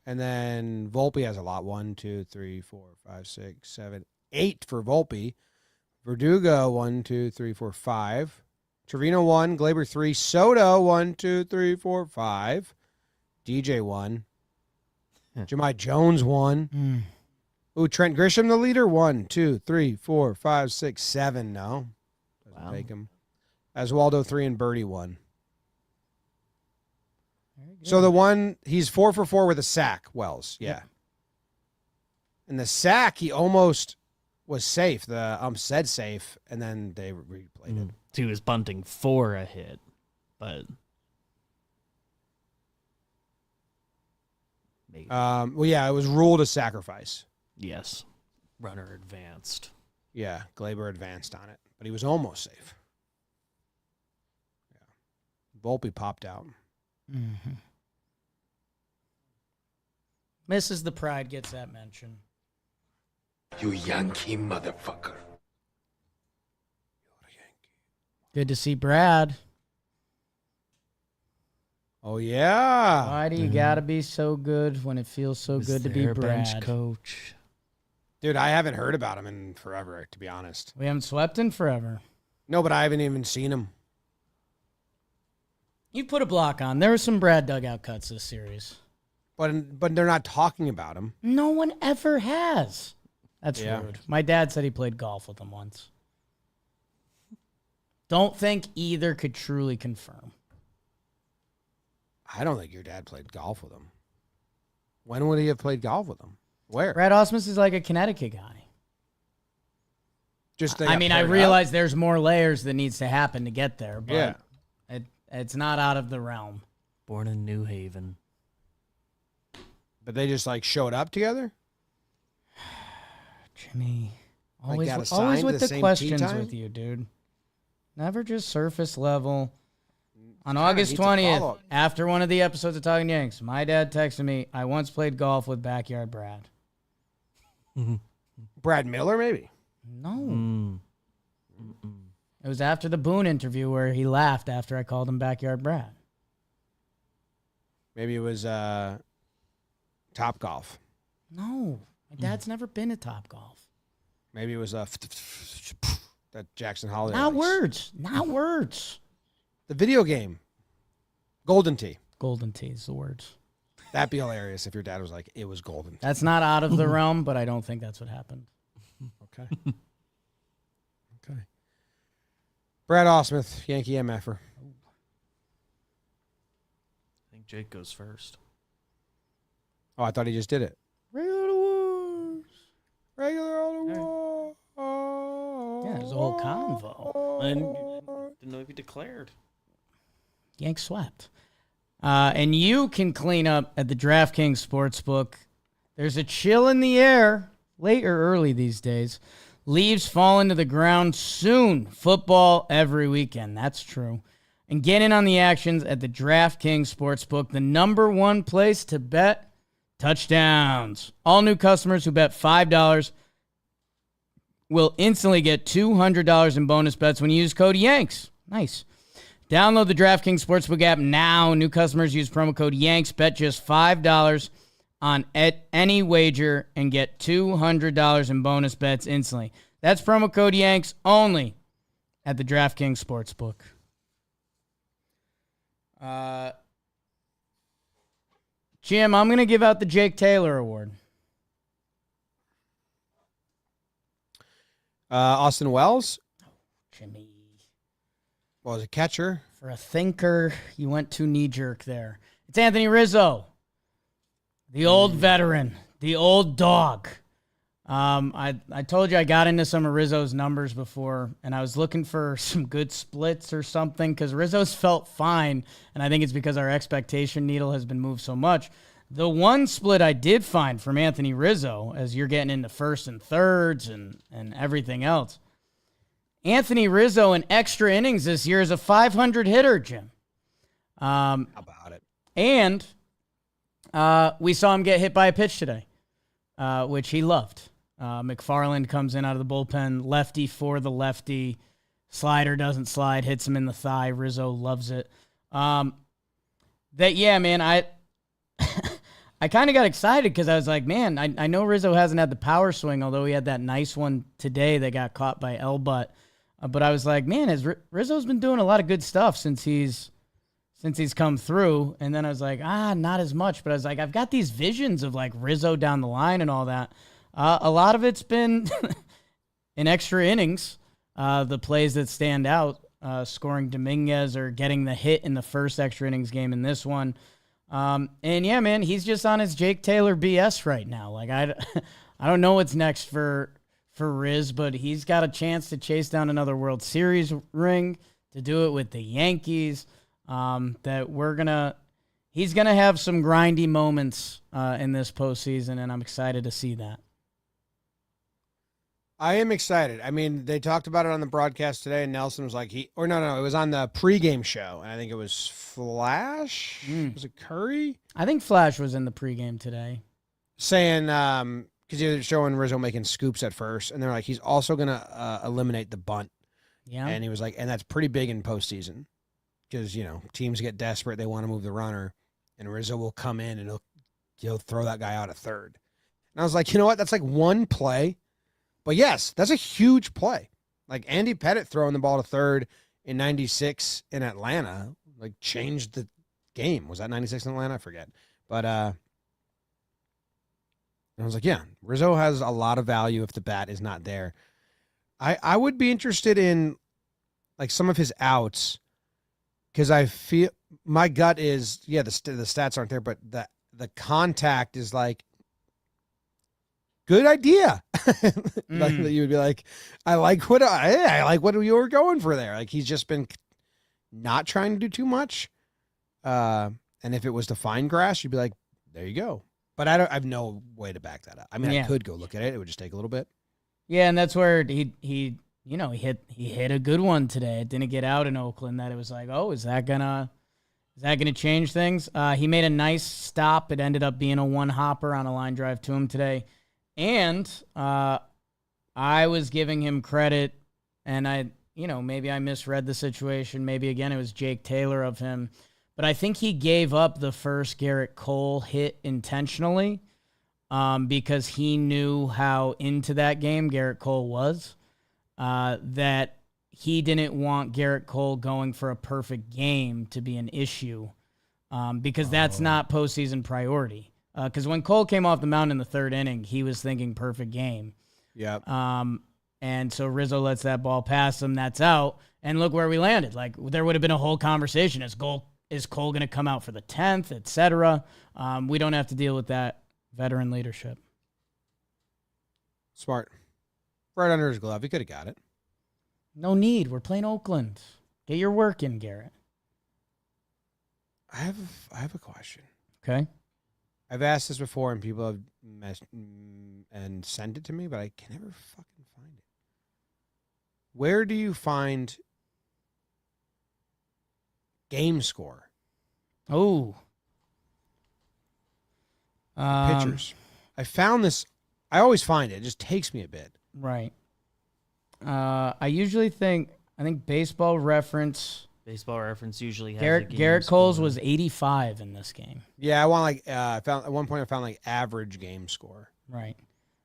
And then Volpe has a lot. 1, 2, 3, 4, 5, 6, 7, 8 for Volpe. Verdugo, 1, 2, 3, 4, 5. Trevino 1, Gleyber 3, Soto 1, 2, 3, 4, 5. DJ 1. Jahmai Jones 1. Ooh, Trent Grisham the leader. 1, 2, 3, 4, 5, 6, 7. No. Doesn't take him. Oswaldo 3 and Birdie 1. So the one, he's 4 for 4 with a sack, Wells. Yeah. Yep. And the sack, he almost was safe. The said safe, and then they replayed it. He was bunting for a hit, but maybe. Well, yeah, it was ruled a sacrifice. Yes, runner advanced. Yeah, Gleyber advanced on it, but he was almost safe. Yeah, Volpe popped out. Mm-hmm. Misses the pride gets that mention. You Yankee motherfucker. Good to see Brad. Oh, yeah. Why do you gotta be so good when it feels so good to be Their Brad? bench coach. Dude, I haven't heard about him in forever, to be honest. We haven't swept in forever. No, but I haven't even seen him. You put a block on. There were some Brad dugout cuts this series. But they're not talking about him. No one ever has. That's Yeah. rude. My dad said he played golf with him once. Don't think either could truly confirm. I don't think your dad played golf with him. When would he have played golf with him? Where? Brad Ausmus is like a Connecticut guy. Just I mean, I realize there's more layers that needs to happen to get there, but Yeah. it's not out of the realm. Born in New Haven. But they just like showed up together? Jimmy, Like, always, got always assigned with the the same questions tee time? with you, dude. Never just surface level. On Kinda August needs a 20th, follow-up. after one of the episodes of Talking Yanks, my dad texted me, I once played golf with Backyard Brad. Brad Miller, maybe? No. It was after the Boone interview where he laughed after I called him Backyard Brad. Maybe it was Top Golf. No. My dad's never been at Top Golf. Maybe it was that Jackson Holiday. Not race. words. Not words. The video game. Golden Tee. Golden Tee is the words. That'd be hilarious if your dad was like, it was Golden Tee. That's not out of the realm, but I don't think that's what happened. Okay. Okay. Brad Ausmuth, Yankee MFer. I think Jake goes first. Oh, I thought he just did it. Regular awards. Regular awards. Yeah, there's a whole convo. And didn't know if he declared. Yanks swept. And you can clean up at the DraftKings Sportsbook. There's a chill in the air, late or early these days. Leaves fall into the ground soon. Football every weekend. That's true. And get in on the actions at the DraftKings Sportsbook, the number one place to bet touchdowns. All new customers who bet $5 will instantly get $200 in bonus bets when you use code YANKS. Nice. Download the DraftKings Sportsbook app now. New customers use promo code YANKS. Bet just $5 on any wager and get $200 in bonus bets instantly. That's promo code YANKS only at the DraftKings Sportsbook. Jim, I'm going to give out the Jake Taylor Award. Austin Wells. Jimmy. Well, as a catcher, For a thinker, you went too knee-jerk there. It's Anthony Rizzo, the old veteran, the old dog. I told you I got into some of Rizzo's numbers before, and I was looking for some good splits or something because Rizzo's felt fine, and I think it's because our expectation needle has been moved so much. The one split I did find from Anthony Rizzo, as you're getting into first and thirds and everything else, Anthony Rizzo in extra innings this year is a 500 hitter, Jim. how about it? And we saw him get hit by a pitch today, which he loved. McFarland comes in out of the bullpen, lefty for the lefty. Slider doesn't slide, hits him in the thigh. Rizzo loves it. Man, I kind of got excited because I was like, man, I know Rizzo hasn't had the power swing, although he had that nice one today that got caught by Elbutt. But I was like, man, Rizzo's been doing a lot of good stuff since he's come through. And then I was like, not as much. But I was like, I've got these visions of like Rizzo down the line and all that. A lot of it's been in extra innings, the plays that stand out, scoring Dominguez or getting the hit in the first extra innings game in this one. And yeah, man, he's just on his Jake Taylor BS right now. Like I don't know what's next for Riz, but he's got a chance to chase down another World Series ring, to do it with the Yankees. He's gonna have some grindy moments in this postseason, and I'm excited to see that. I am excited. I mean, they talked about it on the broadcast today, and Nelson was like, it was on the pregame show, and I think it was Flash. Was it Curry? I think Flash was in the pregame today. Saying, because they were showing Rizzo making scoops at first, and they're like, he's also going to eliminate the bunt. Yeah. And he was like, and that's pretty big in postseason because, teams get desperate. They want to move the runner, and Rizzo will come in and he'll throw that guy out at third. And I was like, you know what? That's like one play. But yes, that's a huge play. Like Andy Pettitte throwing the ball to third in 96 in Atlanta, like changed the game. Was that 96 in Atlanta? I forget. But I was like, yeah, Rizzo has a lot of value if the bat is not there. I would be interested in like some of his outs because I feel my gut is, the stats aren't there, but the contact is like, good idea. Like you would be like, I like what you were going for there. Like he's just been not trying to do too much. And if it was to find grass, you'd be like, there you go. But I have no way to back that up. I mean, I could go look at it. It would just take a little bit. Yeah, and that's where he hit a good one today. It didn't get out in Oakland. That it was like, oh, is that gonna change things? He made a nice stop. It ended up being a one hopper on a line drive to him today. And I was giving him credit, and maybe I misread the situation. Maybe, again, it was Jake Taylor of him. But I think he gave up the first Gerrit Cole hit intentionally because he knew how into that game Gerrit Cole was, that he didn't want Gerrit Cole going for a perfect game to be an issue because that's not postseason priority. Because when Cole came off the mound in the third inning, he was thinking perfect game. Yep. And so Rizzo lets that ball pass him. That's out. And look where we landed. Like, there would have been a whole conversation. Is Cole going to come out for the 10th, et cetera? We don't have to deal with that veteran leadership. Smart. Right under his glove. He could have got it. No need. We're playing Oakland. Get your work in, Gerrit. I have a question. Okay. I've asked this before, and people have and sent it to me, but I can never fucking find it. Where do you find game score? Oh. Pitchers. I found this. I always find it. It just takes me a bit. Right. I usually think Baseball Reference. Baseball Reference usually has Gerrit Cole's was 85 in this game. Yeah, I want I found at one point I found like average game score. Right.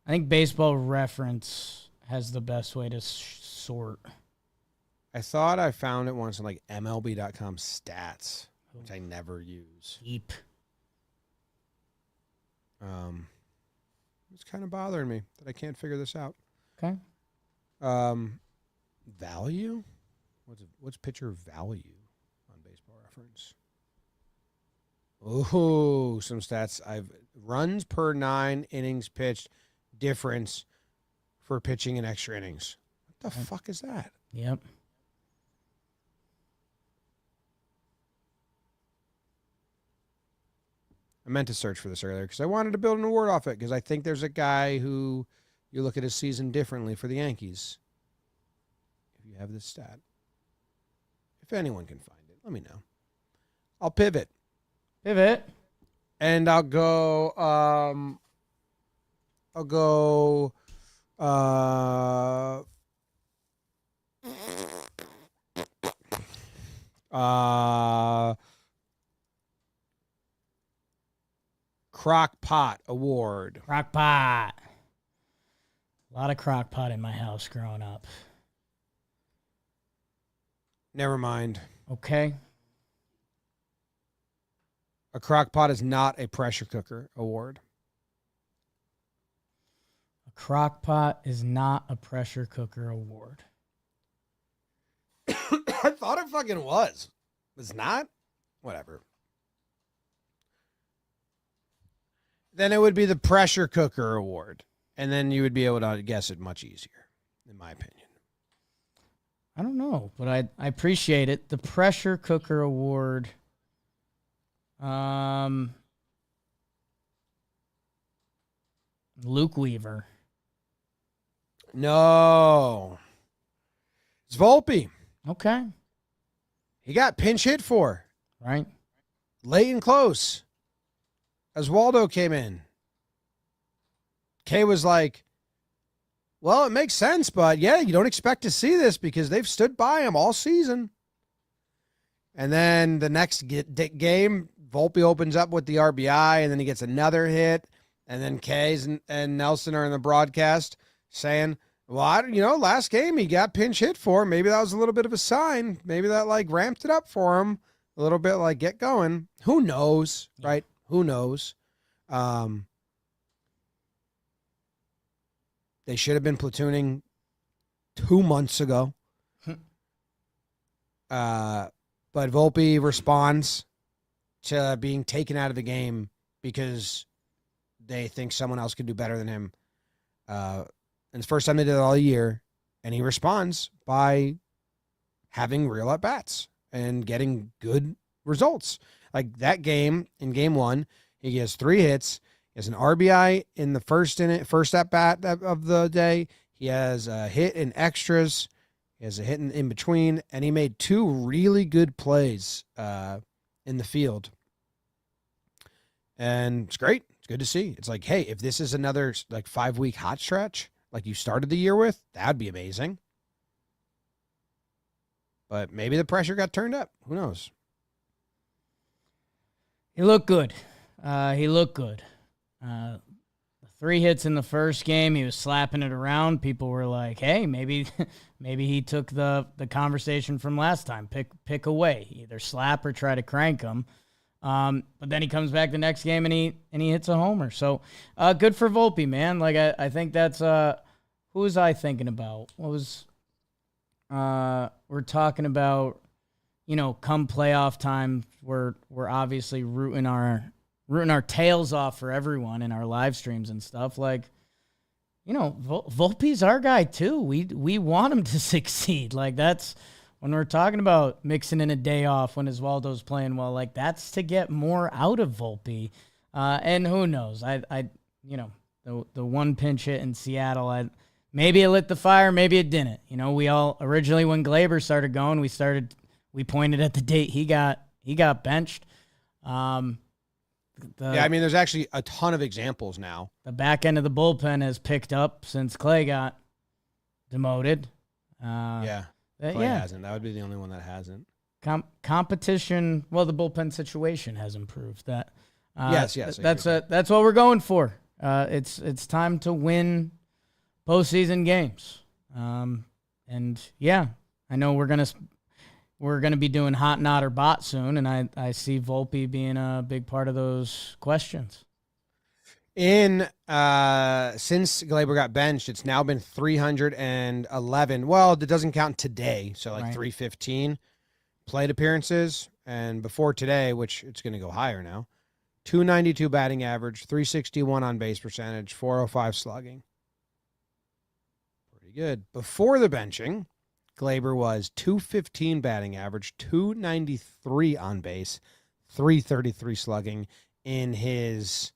I think Baseball Reference has the best way to sort. I thought I found it once on like MLB.com stats, which I never use. Deep. It's kind of bothering me that I can't figure this out. Okay. Value? What's pitcher value on Baseball Reference? Oh, some stats. Runs per 9 innings pitched difference for pitching in extra innings. What the fuck is that? Yep. I meant to search for this earlier because I wanted to build an award off it because I think there's a guy who you look at his season differently for the Yankees. If you have this stat. If anyone can find it, let me know. I'll pivot. And I'll go Crock Pot Award. Crock pot. A lot of crock pot in my house growing up. Never mind. Okay. A crock pot is not a pressure cooker award. A crock pot is not a pressure cooker award. I thought it fucking was. It's not? Whatever. Then it would be the pressure cooker award. And then you would be able to guess it much easier, in my opinion. I don't know, but I appreciate it. The pressure cooker award. Luke Weaver. No. It's Volpe. Okay. He got pinch hit for. Right. Late and close. As Waldo came in. Kay was like, well, it makes sense, but yeah, you don't expect to see this because they've stood by him all season. And then the next game, Volpe opens up with the RBI, and then he gets another hit. And then Kays and Nelson are in the broadcast saying, well, last game he got pinch hit for. Maybe that was a little bit of a sign. Maybe that ramped it up for him a little bit, get going. Who knows, right? Who knows? They should have been platooning 2 months ago. But Volpe responds to being taken out of the game because they think someone else could do better than him. And it's the first time they did it all year. And he responds by having real at-bats and getting good results. Like that game, in game 1, he has 3 hits. He has an RBI in the first at-bat of the day. He has a hit in extras. He has a hit in between. And he made 2 really good plays in the field. And it's great. It's good to see. It's like, hey, if this is another 5-week hot stretch like you started the year with, that'd be amazing. But maybe the pressure got turned up. Who knows? He looked good. The 3 hits in the first game, he was slapping it around. People were like, hey, maybe he took the conversation from last time. Pick away. Either slap or try to crank him. But then he comes back the next game and he hits a homer. So good for Volpe, man. I think that's who was I thinking about? What was we're talking about, come playoff time, we're obviously rooting our tails off for everyone in our live streams and stuff. Volpe's our guy too. We want him to succeed. That's when we're talking about mixing in a day off when Oswaldo's playing well. That's to get more out of Volpe. And who knows? The one pinch hit in Seattle, maybe it lit the fire, maybe it didn't. We all originally, when Gleyber started going, we pointed at the date he got benched. There's actually a ton of examples now. The back end of the bullpen has picked up since Clay got demoted. Clay hasn't. That would be the only one that hasn't. Competition. Well, the bullpen situation has improved. Yes. That's what we're going for. It's time to win postseason games. And yeah, I know we're gonna be doing hot, not, or bot soon, and I see Volpe being a big part of those questions. Since Gleyber got benched, it's now been 311. Well, that doesn't count today, so like Right. 315 plate appearances. And before today, which it's going to go higher now, 292 batting average, 361 on base percentage, 405 slugging. Pretty good. Before the benching, Gleyber was 215 batting average, 293 on base, 333 slugging in his,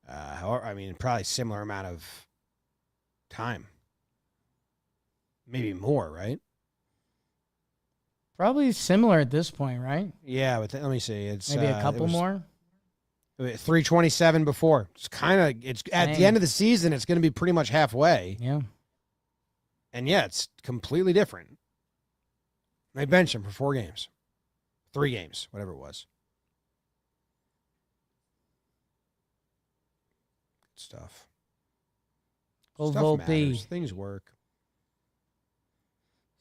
probably similar amount of time. Maybe more, right? Probably similar at this point, right? Yeah, but let me see. It's Maybe a couple more. 327 before. It's at the end of the season, it's going to be pretty much halfway. Yeah. And yeah, it's completely different. They benched him for 3 games, whatever it was. Good stuff. Go Stuff Volpe. matters. Things work.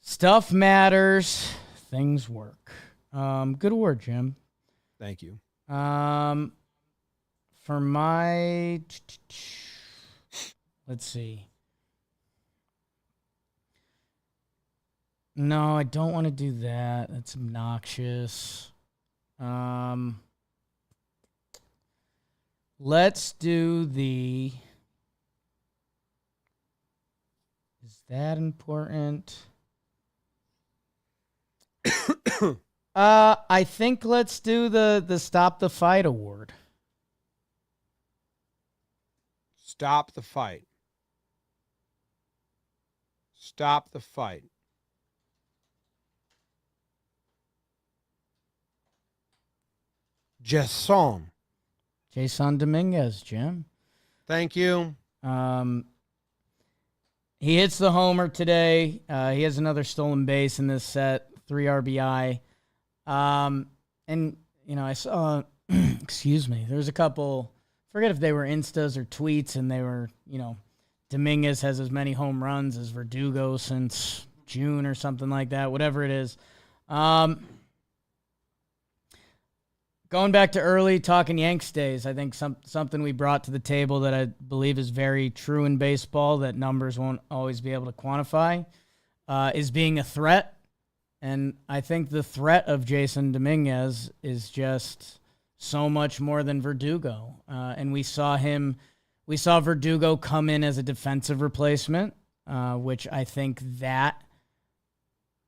Stuff matters. Things work. Good word, Jim. Thank you. For my, let's see. No, I don't want to do that. That's obnoxious. Let's do the. Is that important? I think let's do the Stop the Fight award. Stop the fight. Stop the fight. Jasson. Jasson Dominguez, Jim. Thank you. He hits the homer today. He has another stolen base in this set, 3 RBI. And, I saw, excuse me, there was a couple, forget if they were Instas or tweets, and they were, Dominguez has as many home runs as Verdugo since June or something like that, whatever it is. Going back to early Talkin Yanks days, I think something we brought to the table that I believe is very true in baseball that numbers won't always be able to quantify is being a threat. And I think the threat of Jasson Dominguez is just so much more than Verdugo. And we saw Verdugo come in as a defensive replacement, which I think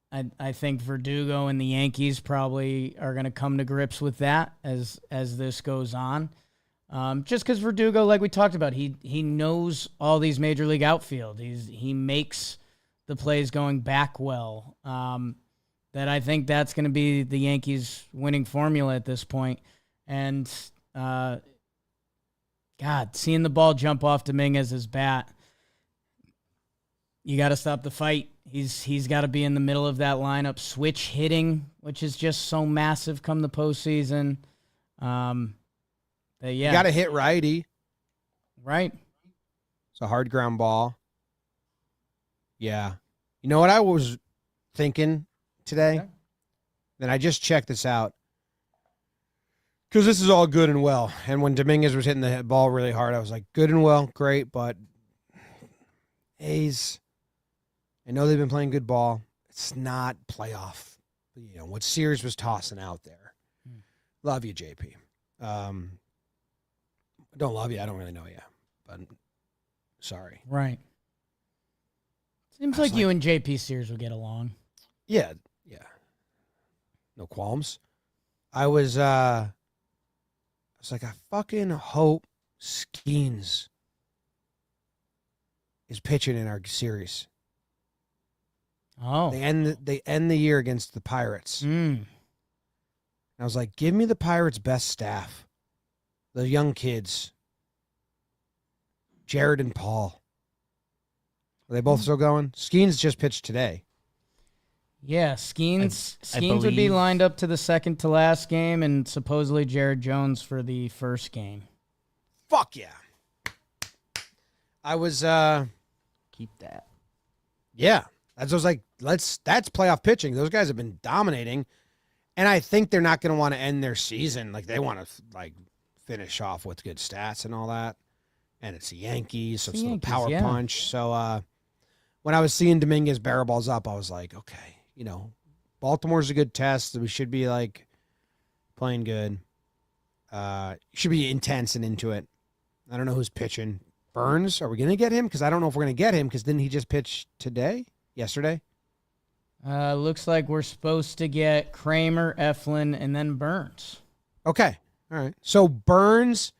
I think Verdugo and the Yankees probably are going to come to grips with that as this goes on. Just because Verdugo, like we talked about, he knows all these major league outfield. He makes the plays going back well. That I think that's going to be the Yankees' winning formula at this point. And God, seeing the ball jump off Dominguez's bat, you got to stop the fight. He's got to be in the middle of that lineup, switch hitting, which is just so massive come the postseason. You got to hit righty. Right. It's a hard ground ball. Yeah. You know what I was thinking today? Okay. Then I just checked this out. Because this is all good and well. And when Dominguez was hitting the ball really hard, I was like, good and well, great, but A's, I know they've been playing good ball. It's not playoff. What Sears was tossing out there. Love you, JP. Don't love you. I don't really know you. But sorry. Right. Seems like you and JP Sears would get along. Yeah. No qualms. I was like, I fucking hope Skeens is pitching in our series. Oh. They end the year against the Pirates. Mm. I was like, give me the Pirates' best staff. The young kids. Gerrit and Paul. Are they both still going? Skeens just pitched today. Yeah, Skeens I would be believe- lined up to the second to last game, and supposedly Jared Jones for the first game. Fuck yeah. I was Keep that. yeah. I was like, that's playoff pitching. Those guys have been dominating. And I think they're not going to want to end their season. Like, they want to, finish off with good stats and all that. And it's the Yankees, so it's a little Yankees, power yeah. punch. So when I was seeing Dominguez barrel balls up, I was like, okay, Baltimore's a good test. We should be like playing good. Should be intense and into it. I don't know who's pitching. Burns, are we going to get him? Because I don't know if we're going to get him because didn't he just pitch yesterday? Looks like we're supposed to get Kramer, Eflin, and then Burns. Okay. All right. So Burns,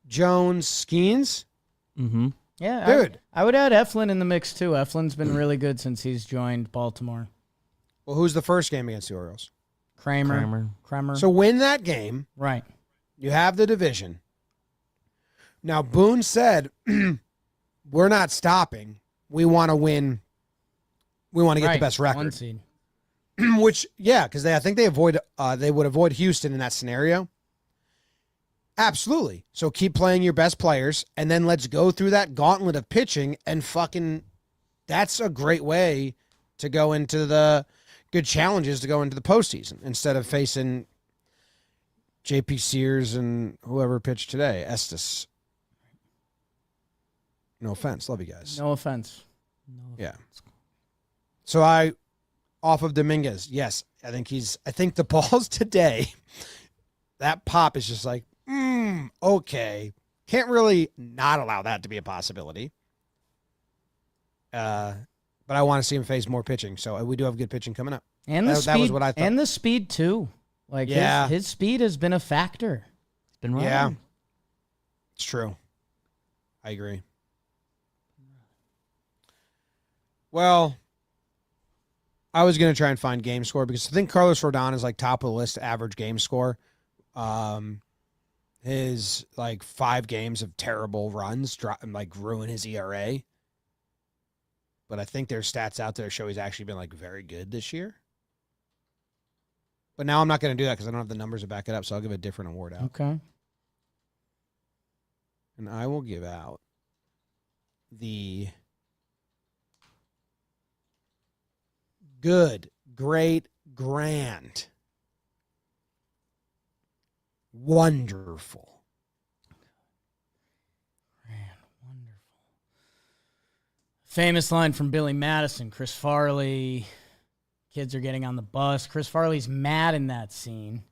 Jones, Skeens. Mm-hmm. Yeah, Dude. I would add Eflin in the mix too. Eflin's been really good since he's joined Baltimore. Well, who's the first game against the Orioles? Kramer. So win that game. Right. You have the division. Now, Boone said, we're not stopping. We want to win. We want to get the best record. 1 seed. Which, yeah, because I think they would avoid Houston in that scenario. Absolutely. So keep playing your best players, and then let's go through that gauntlet of pitching, and that's a great way to go into the good challenges to go into the postseason instead of facing JP Sears and whoever pitched today, Estes. No offense. Love you guys. No offense. Yeah. So off of Dominguez, yes, I think the balls today, that pop is just like, okay. Can't really not allow that to be a possibility. But I want to see him face more pitching. So we do have good pitching coming up. And the speed. That was what I thought. And the speed too. Like his speed has been a factor. It's been right. Yeah. It's true. I agree. Well, I was going to try and find game score because I think Carlos Rodon is like top of the list average game score. His like 5 games of terrible runs ruin his ERA. But I think there's stats out there show he's actually been like very good this year. But now I'm not going to do that because I don't have the numbers to back it up, so I'll give a different award out. Okay. And I will give out the good, great, grand, wonderful. Wonderful. Famous line from Billy Madison, Chris Farley. Kids are getting on the bus. Chris Farley's mad in that scene.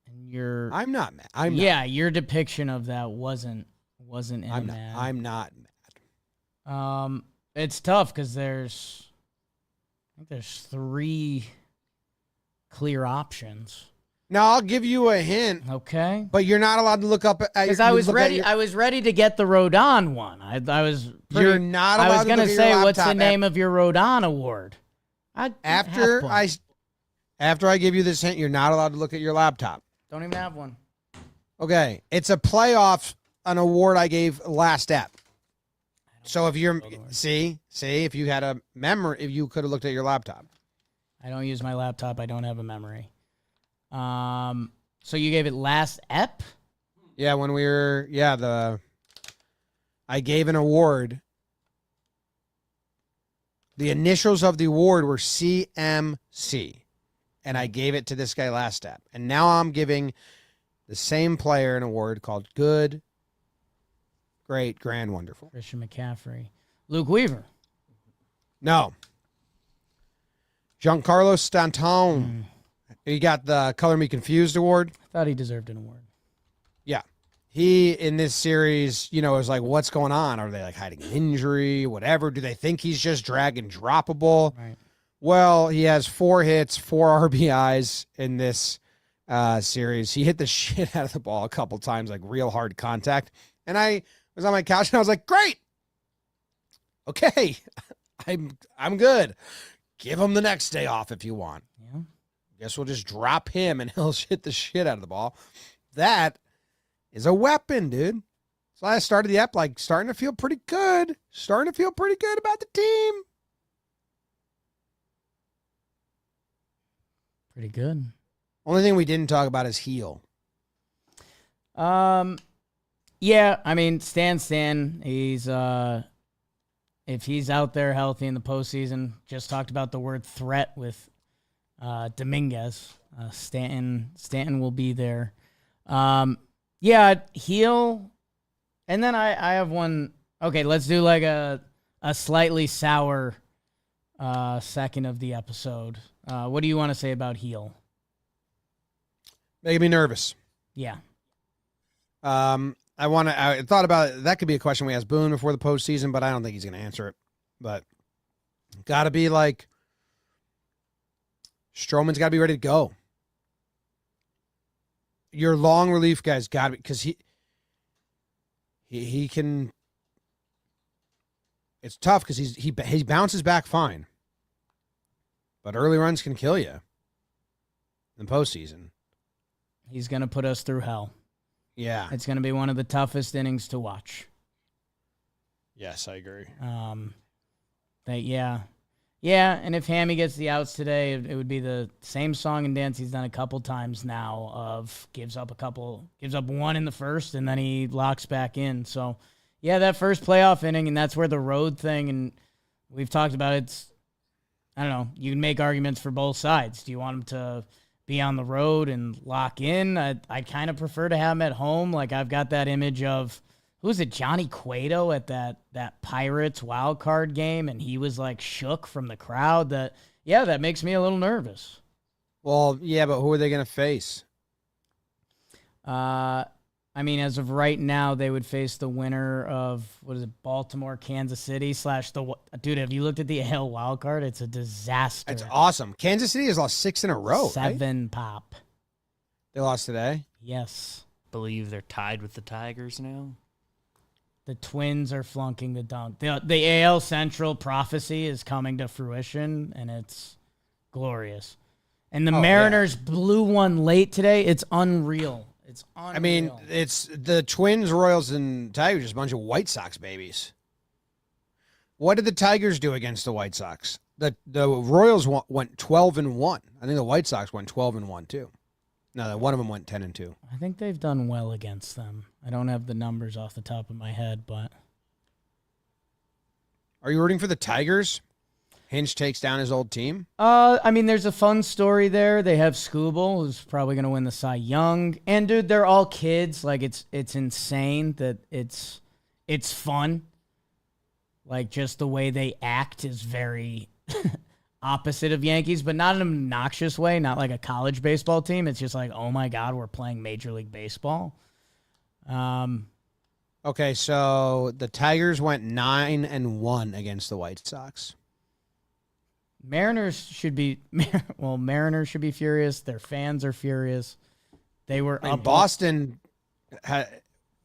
And I'm not mad. Your depiction of that wasn't in I'm mad. not. I'm not mad. It's tough because I think there's 3 clear options. Now I'll give you a hint. Okay. But you're not allowed to look up at because I was ready. I was ready to get the Rodon one. You're not allowed. I was going to say, what's the name of your Rodon award? After I give you this hint, you're not allowed to look at your laptop. Don't even have one. Okay, it's a playoff, an award I gave last ep. So if you're if you had a memory, if you could have looked at your laptop. I don't use my laptop. I don't have a memory. So you gave it last ep? Yeah, when we were I gave an award. The initials of the award were CMC. And I gave it to this guy last step. And now I'm giving the same player an award called Good, Great, Grand, Wonderful. Christian McCaffrey. Luke Weaver. No. Giancarlo Stanton. He got the Color Me Confused award. I thought he deserved an award. Yeah. He, in this series, was like, what's going on? Are they like hiding an injury, whatever? Do they think he's just drag and droppable? Right. Well, he has 4 hits, 4 RBIs in this series. He hit the shit out of the ball a couple times, like real hard contact. And I was on my couch and I was like, great. Okay. I'm good. Give him the next day off if you want. Yeah. Guess we'll just drop him and he'll hit the shit out of the ball. That is a weapon, dude. So I started the app starting to feel pretty good. Starting to feel pretty good about the team. Pretty good. Only thing we didn't talk about is heel. Yeah, I mean, Stan, he's if he's out there healthy in the postseason, just talked about the word threat with Dominguez. Stanton will be there. Yeah, heel. And then I have one. Okay, let's do like a slightly sour second of the episode. What do you want to say about heel? Making me nervous. Yeah. I thought about it. That could be a question we asked Boone before the postseason, but I don't think he's going to answer it. But got to be like, Stroman's got to be ready to go. Your long relief guy's got to be, because he can. It's tough because he bounces back fine, but early runs can kill you in the postseason. He's going to put us through hell. Yeah. It's going to be one of the toughest innings to watch. Yes, I agree. Yeah, and if Hammy gets the outs today, it would be the same song and dance he's done a couple times now of gives up one in the first, and then he locks back in. So, yeah, that first playoff inning, and that's where the road thing, and we've talked about it's, I don't know, you can make arguments for both sides. Do you want him to be on the road and lock in? I kind of prefer to have him at home. Like, I've got that image of, who was it, Johnny Cueto at that Pirates wild card game, and he was like shook from the crowd. That makes me a little nervous. Well, yeah, but who are they going to face? I mean, as of right now, they would face the winner of, what is it, Baltimore, Kansas City / dude, have you looked at the AL wild card? It's a disaster. It's awesome. Kansas City has lost 6 in a row. 7 right? pop. They lost today? Yes. Believe they're tied with the Tigers now. The Twins are flunking the dunk. The AL Central prophecy is coming to fruition, and it's glorious. And the Mariners blew one late today. It's unreal. It's unreal. I mean, it's the Twins, Royals, and Tigers, just a bunch of White Sox babies. What did the Tigers do against the White Sox? The Royals went 12-1. I think the White Sox went 12-1 too. No, one of them went 10-2. I think they've done well against them. I don't have the numbers off the top of my head, but. Are you rooting for the Tigers? Hinch takes down his old team? I mean, there's a fun story there. They have Scooble, who's probably going to win the Cy Young. And, dude, they're all kids. Like, it's insane that it's fun. Like, just the way they act is very opposite of Yankees, but not in an obnoxious way, not like a college baseball team. It's just like, oh, my God, we're playing Major League Baseball. Okay, so the Tigers went 9-1 against the White Sox. Mariners should be furious. Their fans are furious. They were up. Boston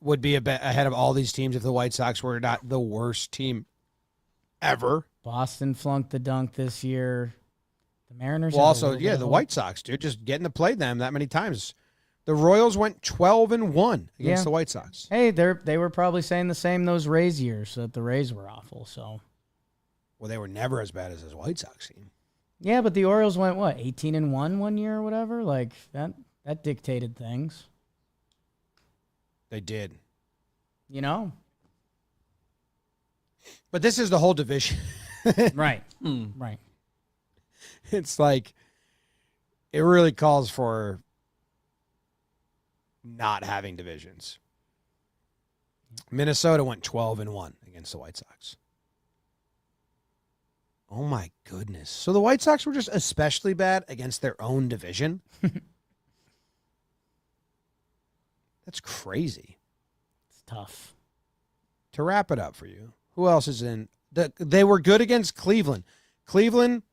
would be ahead of all these teams if the White Sox were not the worst team ever. Boston flunked the dunk this year. The Mariners. Well, also, the White Sox, dude, just getting to play them that many times. The Royals went 12-1 against the White Sox. Hey, they were probably saying the same those Rays years, that the Rays were awful. So. Well, they were never as bad as this White Sox team. Yeah, but the Orioles went, 18-1 one year or whatever? Like, that dictated things. They did. You know? But this is the whole division. Right. Right. It's like, it really calls for not having divisions. Minnesota went 12-1 against the White Sox. Oh, my goodness. So the White Sox were just especially bad against their own division? That's crazy. It's tough. To wrap it up for you, who else is in? They were good against Cleveland. Cleveland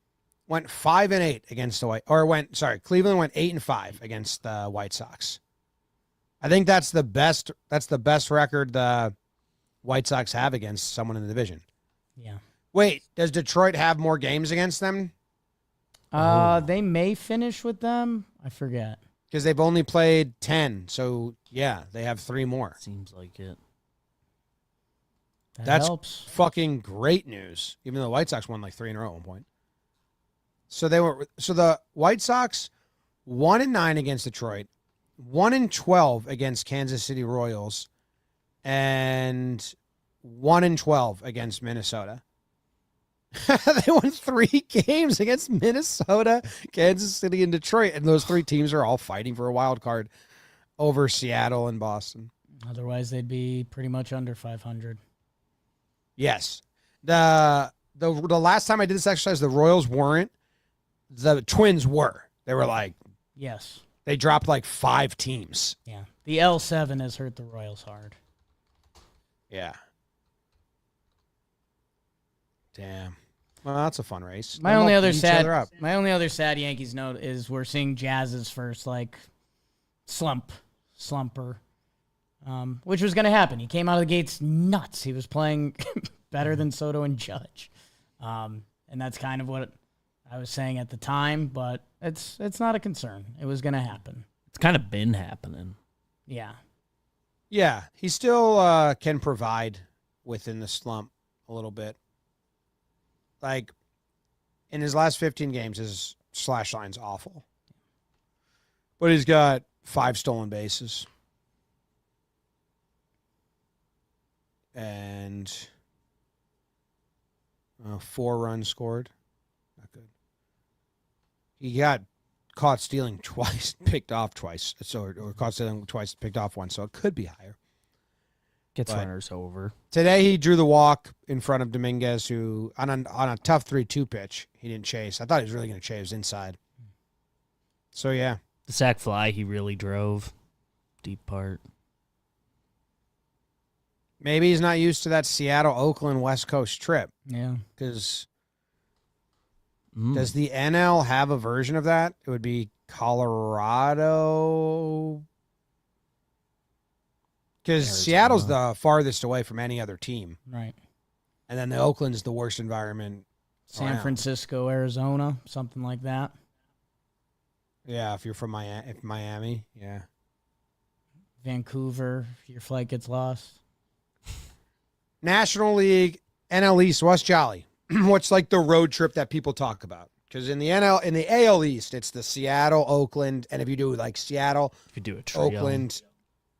went 5-8 against the Cleveland went 8-5 against the White Sox. I think that's the best record the White Sox have against someone in the division. Yeah. Wait, does Detroit have more games against them? They may finish with them. I forget. Because they've only played 10. So, yeah, they have 3 more. Seems like it. That's helps. Fucking great news. Even though the White Sox won like 3 in a row at one point. So the White Sox 1-9 against Detroit, 1-12 against Kansas City Royals, and 1-12 against Minnesota. They won 3 games against Minnesota, Kansas City, and Detroit, and those 3 teams are all fighting for a wild card over Seattle and Boston. Otherwise, they'd be pretty much under 500. Yes. The last time I did this exercise, the Royals weren't. The Twins were. They were like, yes, they dropped like 5 teams. Yeah. The L7 has hurt the Royals hard. Yeah. Damn. Well, that's a fun race. My only other sad Yankees note is we're seeing Jazz's first like slumper, which was going to happen. He came out of the gates nuts. He was playing better than Soto and Judge, and that's kind of what I was saying at the time. But it's not a concern. It was going to happen. It's kind of been happening. Yeah. Yeah, he still can provide within the slump a little bit. Like, in his last 15 games, his slash line's awful. But he's got 5 stolen bases. And 4 runs scored. Not good. He got caught stealing twice, picked off twice. Or caught stealing twice, picked off once. So it could be higher. Gets runners over. Today he drew the walk in front of Dominguez, who on a tough 3-2 pitch he didn't chase. I thought he was really going to chase inside. So yeah, The sac fly he really drove. Deep part. maybe he's not used to that Seattle, Oakland, West Coast trip. Yeah. Because does the NL have a version of that? It would be Colorado. Because Seattle's the farthest away from any other team. Right. And then the Oakland's the worst environment. San Francisco, Arizona, something like that. Yeah, if you're from Miami, yeah. Vancouver, if your flight gets lost. National League, NL East, what's jolly? What's like the road trip that people talk about? Because in the AL East, it's the Seattle, Oakland, and if you do like Seattle, If you do a trio. Oakland,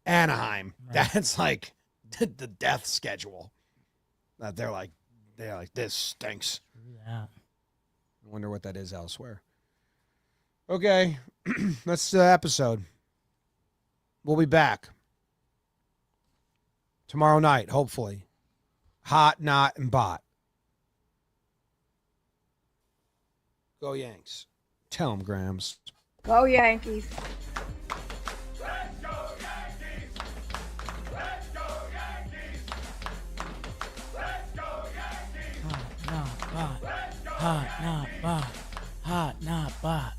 Anaheim, Right. that's like the death schedule. That they're like this stinks. Yeah. I wonder what that is elsewhere. Okay, that's the episode. We'll be back tomorrow night, hopefully. Hot, not, and bot. Go Yanks. Tell them, Grams. Go Yankees. Let's go Yankees! Let's go Yankees! Let's go Yankees! Hot, not bot. Hot, not bot. Hot, not bot.